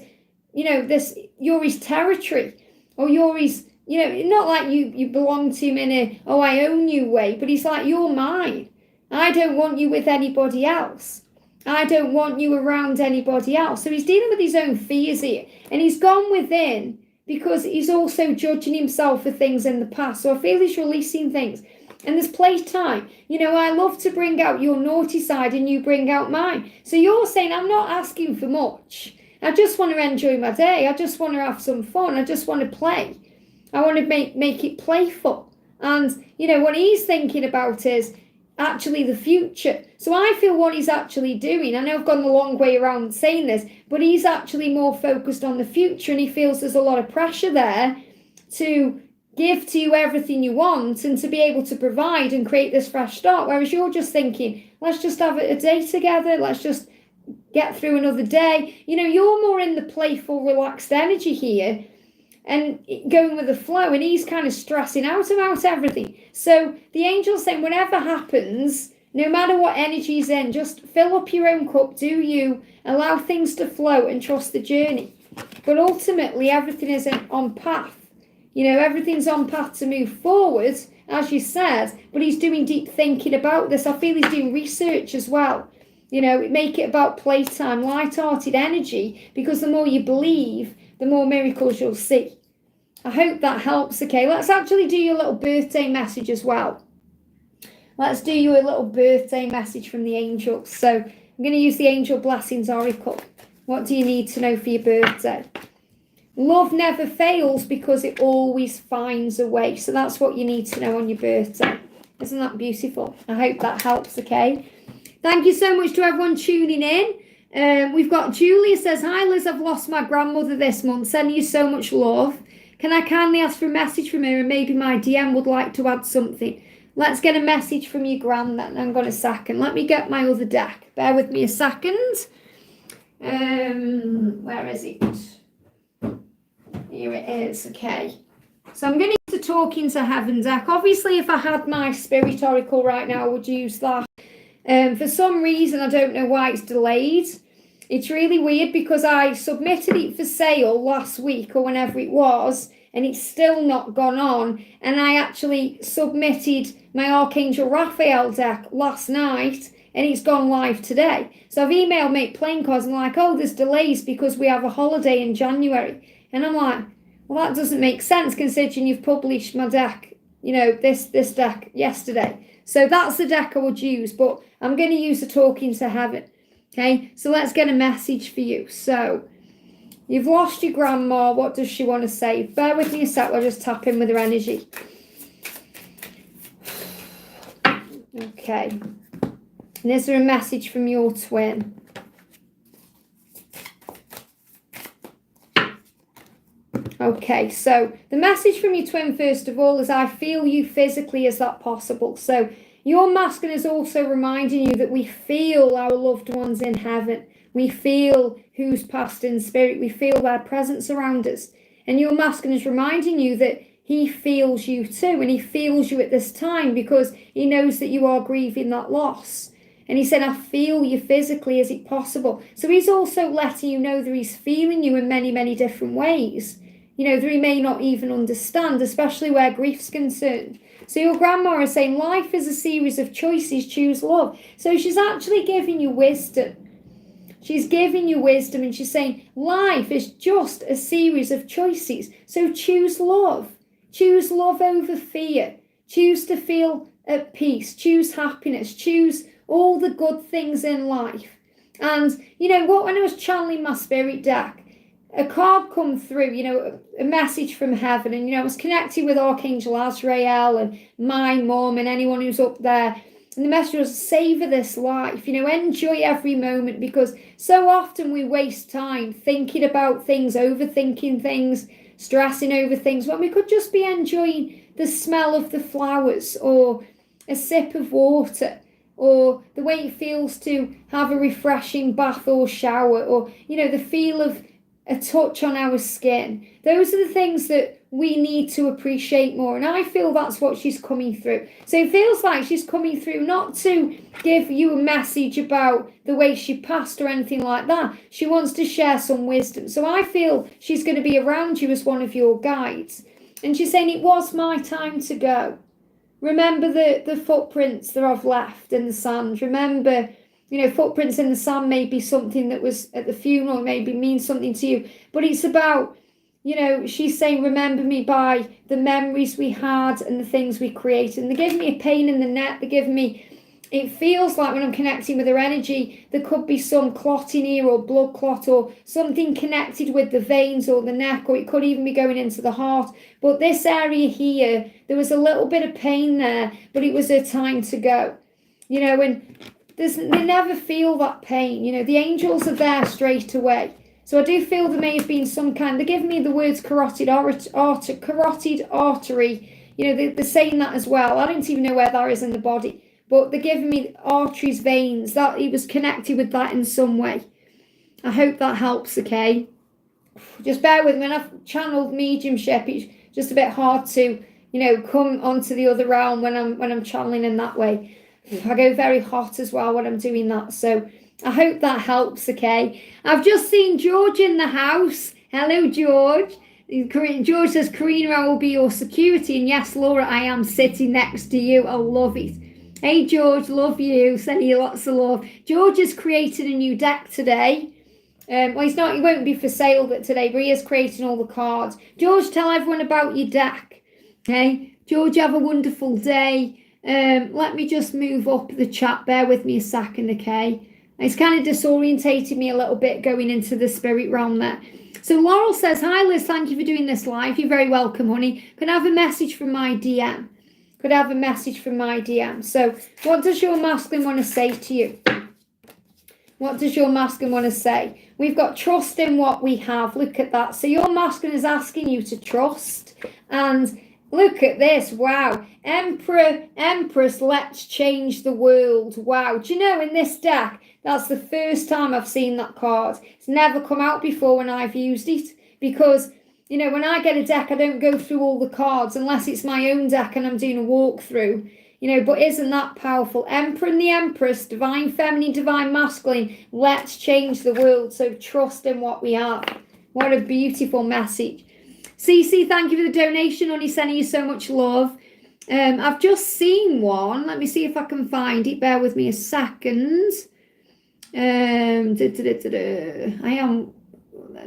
you're his territory, or you're his, not like you belong to him in a, I own you way, but he's like, you're mine. I don't want you with anybody else. I don't want you around anybody else. So he's dealing with his own fears here. And he's gone within because he's also judging himself for things in the past. So I feel he's releasing things. And there's playtime. I love to bring out your naughty side and you bring out mine. So you're saying, I'm not asking for much. I just want to enjoy my day. I just want to have some fun. I just want to play. I want to make it playful. And, what he's thinking about is actually the future. So I feel what he's actually doing, I know I've gone the long way around saying this, but he's actually more focused on the future, and he feels there's a lot of pressure there to give to you everything you want and to be able to provide and create this fresh start. Whereas you're just thinking, let's just have a day together. Let's just get through another day. You're more in the playful, relaxed energy here and going with the flow. And he's kind of stressing out about everything. So the angel's saying, whatever happens, no matter what energy's in, just fill up your own cup. Do you allow things to flow and trust the journey? But ultimately, everything is on path. Everything's on path to move forward, as you said, but he's doing deep thinking about this. I feel he's doing research as well. Make it about playtime, light-hearted energy, because the more you believe, the more miracles you'll see. I hope that helps, okay? Let's actually do your little birthday message as well. Let's do you a little birthday message from the angels. So I'm going to use the Angel Blessings Oracle. What do you need to know for your birthday? Love never fails because it always finds a way. So that's what you need to know on your birthday. Isn't that beautiful? I hope that helps, okay? Thank you so much to everyone tuning in. We've got Julia says, hi Liz, I've lost my grandmother this month. Sending you so much love. Can I kindly ask for a message from her and maybe my DM would like to add something? Let's get a message from your gran then. Hang on a second. Let me get my other deck. Bear with me a second. Where is it? Here it is. Okay. So I'm going to use the Talking to Heaven deck. Obviously, if I had my Spirit Oracle right now, I would use that. For some reason, I don't know why it's delayed. It's really weird because I submitted it for sale last week or whenever it was, and it's still not gone on. And I actually submitted my Archangel Raphael deck last night, and it's gone live today. So I've emailed Make Playing Cards and like, oh, there's delays because we have a holiday in January. And I'm like, well, that doesn't make sense considering you've published my deck, this deck yesterday. So that's the deck I would use, but I'm going to use the Talking to Heaven. Okay, so let's get a message for you. So, you've lost your grandma. What does she want to say? Bear with me a sec. I'll just tap in with her energy. Okay. And is there a message from your twin? Okay, so the message from your twin, first of all, is I feel you physically. Is that possible? So your masculine is also reminding you that we feel our loved ones in heaven. We feel who's passed in spirit. We feel their presence around us. And your masculine is reminding you that he feels you too. And he feels you at this time because he knows that you are grieving that loss. And he said, I feel you physically. Is it possible? So he's also letting you know that he's feeling you in many, many different ways. That he may not even understand, especially where grief's concerned. So your grandma is saying life is a series of choices, choose love. So she's actually giving you wisdom. She's giving you wisdom and she's saying life is just a series of choices. So choose love. Choose love over fear. Choose to feel at peace. Choose happiness. Choose all the good things in life. And you know what, when I was channeling my spirit deck, a card come through, a message from heaven. And, I was connected with Archangel Azrael and my mum and anyone who's up there. And the message was, savor this life, enjoy every moment, because so often we waste time thinking about things, overthinking things, stressing over things, when we could just be enjoying the smell of the flowers or a sip of water or the way it feels to have a refreshing bath or shower or, the feel of a touch on our skin. Those are the things that we need to appreciate more. And I feel that's what she's coming through. So it feels like she's coming through not to give you a message about the way she passed or anything like that. She wants to share some wisdom. So I feel she's going to be around you as one of your guides. And she's saying, it was my time to go. Remember the footprints that I've left in the sand. Remember, footprints in the sand may be something that was at the funeral, maybe means something to you. But it's about, she's saying, remember me by the memories we had and the things we created. And they're giving me a pain in the neck. They're giving me, it feels like when I'm connecting with her energy, there could be some clotting here or blood clot or something connected with the veins or the neck, or it could even be going into the heart. But this area here, there was a little bit of pain there, but it was her time to go. And they never feel that pain. The angels are there straight away. So I do feel there may have been some kind, they're giving me the words carotid artery. They're saying that as well. I don't even know where that is in the body. But they're giving me arteries, veins, that he was connected with that in some way. I hope that helps, okay? Just bear with me. When I've channeled mediumship, it's just a bit hard to, come onto the other realm when I'm channeling in that way. I go very hot as well when I'm doing that. So I hope that helps, okay? I've just seen George in the house. Hello, George. George says, Karina, I will be your security. And yes, Laura, I am sitting next to you. I love it. Hey, George, love you. Sending you lots of love. George has created a new deck today. Well, he won't be for sale today, but he is creating all the cards. George, tell everyone about your deck. Okay? George, have a wonderful day. Let me just move up the chat. Bear with me a second, okay? It's kind of disorientated me a little bit going into the spirit realm there. So Laurel says, hi Liz, thank you for doing this live. You're very welcome, honey. Could I have a message from my DM? Could I have a message from my DM? So what does your masculine want to say to you? What does your masculine want to say? We've got trust in what we have. Look at that. So your masculine is asking you to trust. And look at this. Wow. Emperor, Empress, let's change the world. Wow. Do you know, in this deck, that's the first time I've seen that card. It's never come out before when I've used it. Because, you know, when I get a deck, I don't go through all the cards unless it's my own deck and I'm doing a walkthrough. You know, but isn't that powerful? Emperor and the Empress, divine feminine, divine masculine, let's change the world. So trust in what we have. What a beautiful message. Cece, thank you for the donation. Honey, sending you so much love. I've just seen one. Let me see if I can find it. Bear with me a second. I am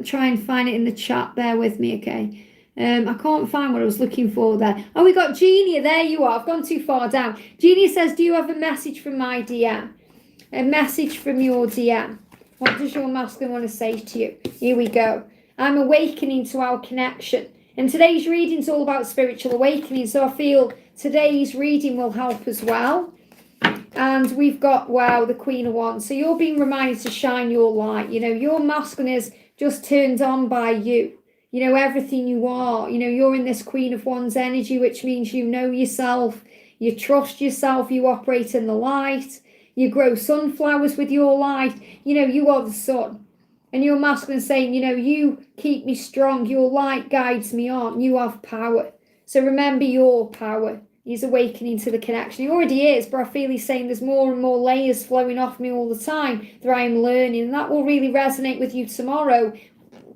trying to find it in the chat. Bear with me, okay? I can't find what I was looking for there. Oh, we got Genia. There you are. I've gone too far down. Genia says, do you have a message from my DM? A message from your DM. What does your masculine want to say to you? Here we go. I'm awakening to our connection. And today's reading is all about spiritual awakening. So I feel today's reading will help as well. And we've got, wow, the Queen of Wands. So you're being reminded to shine your light. You know, your masculine is just turned on by you. You know, everything you are, you know, you're in this Queen of Wands energy, which means you know yourself, you trust yourself, you operate in the light, you grow sunflowers with your light, you know, you are the sun. And your masculine saying, you know, you keep me strong, your light guides me on, you have power. So remember your power. He's awakening to the connection. He already is, but I feel he's saying there's more and more layers flowing off me all the time that I am learning. And that will really resonate with you tomorrow.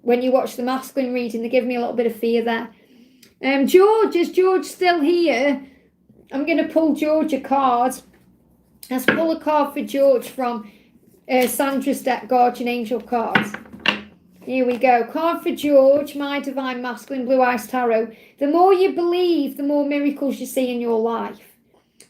When you watch the masculine reading, they give me a little bit of fear there. George, is George still here? I'm going to pull George a card. Let's pull a card for George from Sandra's deck, Guardian Angel cards. Here we go. Card for George, my divine masculine, Blue Eyes Tarot. The more you believe, the more miracles you see in your life.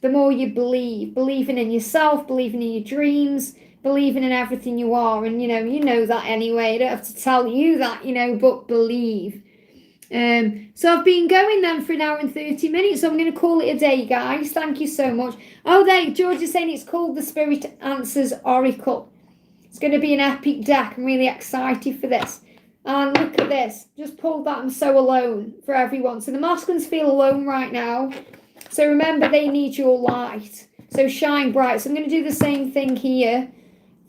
The more you believe, believing in yourself, believing in your dreams, believing in everything you are. And, you know that anyway. I don't have to tell you that, you know, but believe. So I've been going then for 1 hour and 30 minutes. So I'm going to call it a day, guys. Thank you so much. Oh, there, George is saying it's called the Spirit Answers Oracle. It's going to be an epic deck. I'm really excited for this. And look at this. Just pulled that. I'm so alone for everyone. So the masculines feel alone right now. So remember, they need your light. So shine bright. So I'm going to do the same thing here.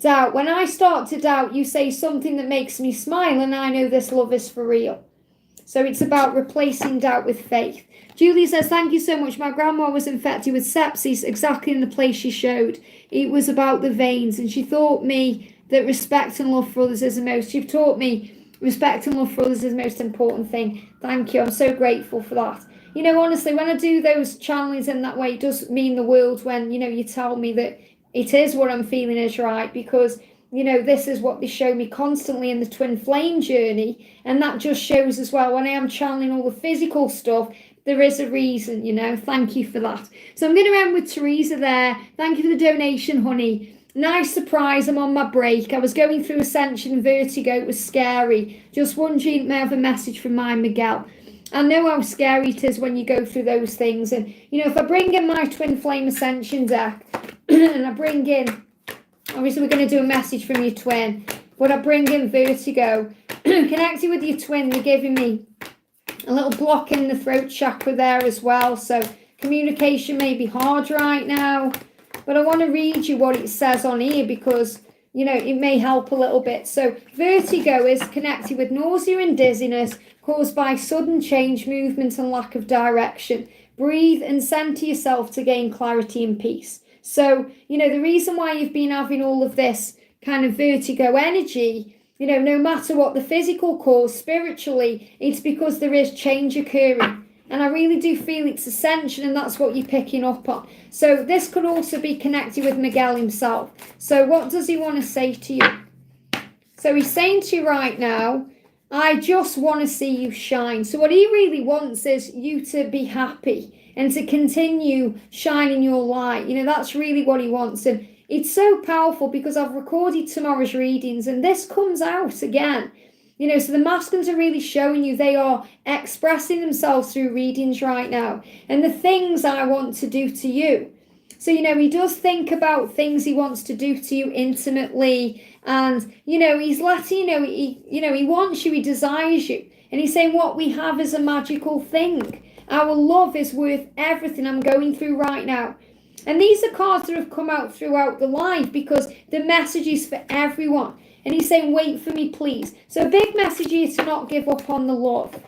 Doubt. When I start to doubt, you say something that makes me smile, and I know this love is for real. So it's about replacing doubt with faith. Julie says, thank you so much. My grandma was infected with sepsis exactly in the place she showed. It was about the veins, and she taught me that respect and love for others is the most. You've taught me respect and love for others is the most important thing. Thank you. I'm so grateful for that. You know, honestly, when I do those channelings in that way, it does mean the world when, you know, you tell me that it is what I'm feeling is right, because, you know, this is what they show me constantly in the twin flame journey. And that just shows as well, when I am channeling all the physical stuff, there is a reason, you know. Thank you for that. So I'm going to end with Teresa there. Thank you for the donation, honey. Nice surprise. I'm on my break. I was going through Ascension Vertigo. It was scary. Just wondering, may I have a message from my Miguel? I know how scary it is when you go through those things. And, you know, if I bring in my Twin Flame Ascension deck, and I bring in, obviously we're going to do a message from your twin, but I bring in Vertigo, connecting with your twin, they're giving me a little block in the throat chakra there as well. So communication may be hard right now, but I want to read you what it says on here because, you know, it may help a little bit. So vertigo is connected with nausea and dizziness caused by sudden change, movement and lack of direction. Breathe and center yourself to gain clarity and peace. So, you know, the reason why you've been having all of this kind of vertigo energy, you know, no matter what the physical cause, spiritually, it's because there is change occurring. And I really do feel it's ascension, and that's what you're picking up on. So this could also be connected with Miguel himself. So what does he want to say to you? So he's saying to you right now, I just want to see you shine. So what he really wants is you to be happy and to continue shining your light. You know, that's really what he wants. And it's so powerful because I've recorded tomorrow's readings and this comes out again. You know, so the masculines are really showing you they are expressing themselves through readings right now. And the things I want to do to you So, he does think about things he wants to do to you intimately. And, he's letting he wants you, he desires you. And he's saying what we have is a magical thing. Our love is worth everything I'm going through right now. And these are cards that have come out throughout the life because the message is for everyone. And he's saying, wait for me, please. So a big message is to not give up on the love.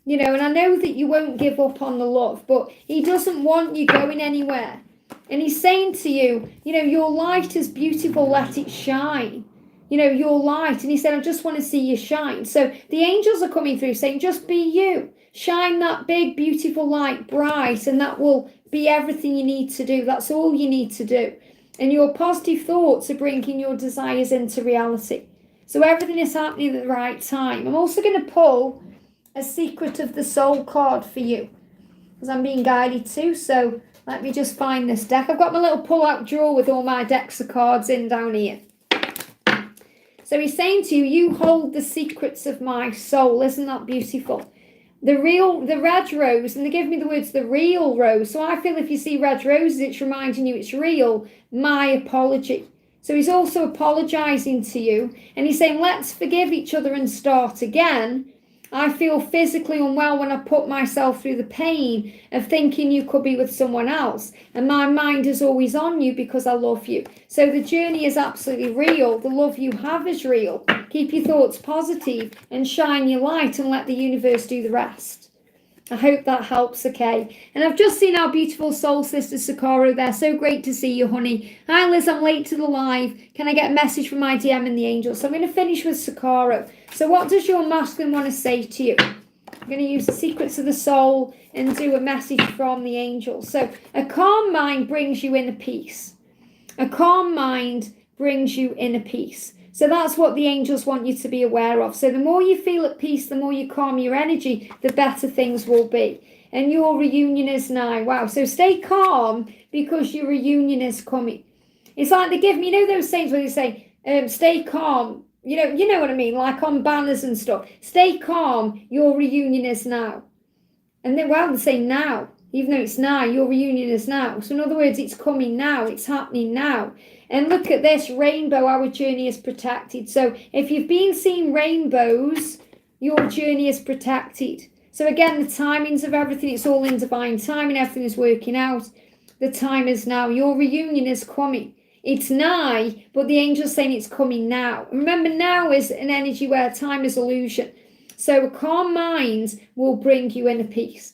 And I know that you won't give up on the love, but he doesn't want you going anywhere. And he's saying to you, your light is beautiful, let it shine. Your light. And he said, I just want to see you shine. So the angels are coming through saying, just be you. Shine that big, beautiful light bright, and that will be everything you need to do. That's all you need to do. And your positive thoughts are bringing your desires into reality. So everything is happening at the right time. I'm also going to pull a Secret of the Soul card for you, because I'm being guided to. So let me just find this deck. I've got my little pull-out drawer with all my decks of cards in down here. So he's saying to you, you hold the secrets of my soul. Isn't that beautiful? The red rose, and they give me the words, the real rose. So I feel if you see red roses, it's reminding you it's real. My apology. So he's also apologizing to you. And he's saying, let's forgive each other and start again. I feel physically unwell when I put myself through the pain of thinking you could be with someone else. And my mind is always on you because I love you. So the journey is absolutely real. The love you have is real. Keep your thoughts positive and shine your light and let the universe do the rest. I hope that helps, okay? And I've just seen our beautiful soul sister Sakura there. So great to see you, honey. Hi, Liz, I'm late to the live. Can I get a message from my DM and the angels? So I'm going to finish with Sakura. So what does your masculine want to say to you? I'm going to use the secrets of the soul and do a message from the angels. So a calm mind brings you inner peace. A calm mind brings you inner peace. So that's what the angels want you to be aware of. So the more you feel at peace, the more you calm your energy, the better things will be. And your reunion is nigh. Wow. So stay calm because your reunion is coming. It's like they give me, those sayings where they say, stay calm. You know what I mean? Like on banners and stuff. Stay calm. Your reunion is now. And then, they say now. Even though it's now, your reunion is now. So in other words, it's coming now. It's happening now. And look at this rainbow. Our journey is protected. So if you've been seeing rainbows, your journey is protected. So again, the timings of everything, it's all in divine timing. Everything is working out. The time is now. Your reunion is coming. It's nigh, but the angel's saying it's coming now. And remember, now is an energy where time is illusion. So a calm mind will bring you inner peace.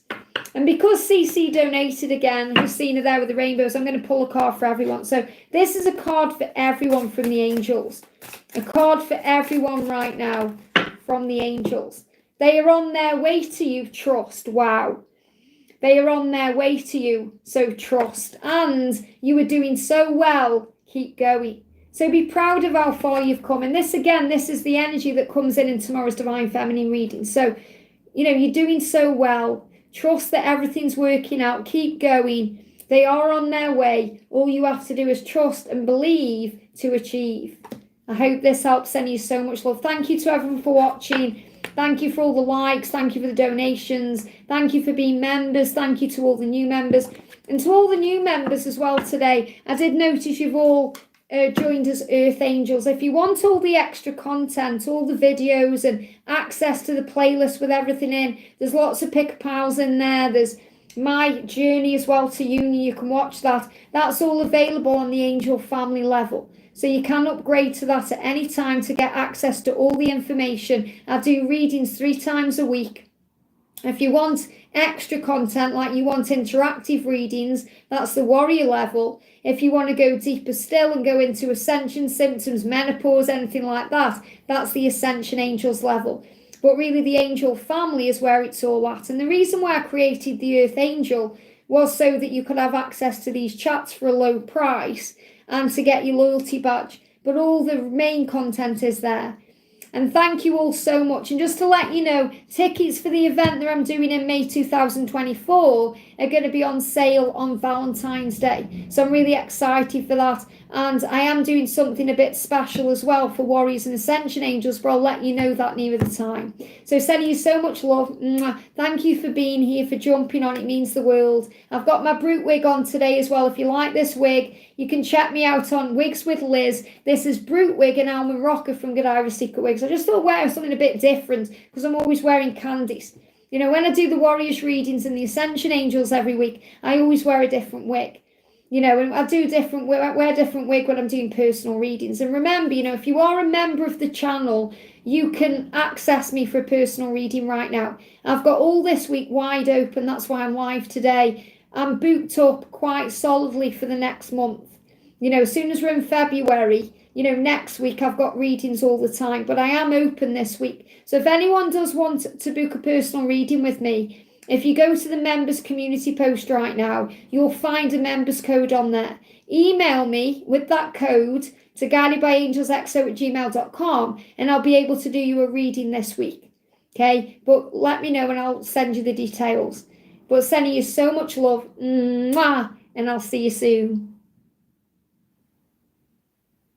And because CC donated again, who's seen her there with the rainbows, I'm going to pull a card for everyone. So this is a card for everyone from the angels. A card for everyone right now from the angels. They are on their way to you, trust. Wow. They are on their way to you, so trust. And you are doing so well, keep going. So be proud of how far you've come. And this is the energy that comes in tomorrow's Divine Feminine reading. So, you're doing so well. Trust that everything's working out. Keep going. They are on their way. All you have to do is trust and believe to achieve. I hope this helps. Send you so much love. Thank you to everyone for watching. Thank you for all the likes. Thank you for the donations. Thank you for being members. Thank you to all the new members. And to all the new members as well today. I did notice you've all joined as Earth Angels. If you want all the extra content, all the videos and access to the playlist with everything in, there's lots of pick piles in there. There's my journey as well to uni. You can watch that. That's all available on the Angel family level. So you can upgrade to that at any time to get access to all the information. I do readings 3 times a week. If you want extra content, like you want interactive readings, that's the warrior level. If you want to go deeper still and go into ascension, symptoms, menopause, anything like that, that's the Ascension Angels level. But really the angel family is where it's all at. And the reason why I created the Earth Angel was so that you could have access to these chats for a low price and to get your loyalty badge. But all the main content is there. And thank you all so much. And just to let you know, tickets for the event that I'm doing in May 2024 are going to be on sale on Valentine's Day. So I'm really excited for that. And I am doing something a bit special as well for Warriors and Ascension Angels, but I'll let you know that nearer the time. So sending you so much love. Mwah. Thank you for being here, for jumping on. It means the world. I've got my Brute wig on today as well. If you like this wig, you can check me out on Wigs with Liz. This is Brute wig and Almond Rocker from Godiva Secret Wigs. I just thought wear something a bit different because I'm always wearing candies. You know, when I do the Warriors readings and the Ascension Angels every week, I always wear a different wig. You know, and I wear different wig when I'm doing personal readings. And remember, you know, if you are a member of the channel, you can access me for a personal reading right now. I've got all this week wide open. That's why I'm live today. I'm booked up quite solidly for the next month. You know, as soon as we're in February, you know, next week I've got readings all the time, but I am open this week. So if anyone does want to book a personal reading with me, if you go to the members community post right now, you'll find a members code on there. Email me with that code to guidedbyangelsxo@gmail.com and I'll be able to do you a reading this week. Okay, but let me know and I'll send you the details. But sending you so much love, mwah, and I'll see you soon.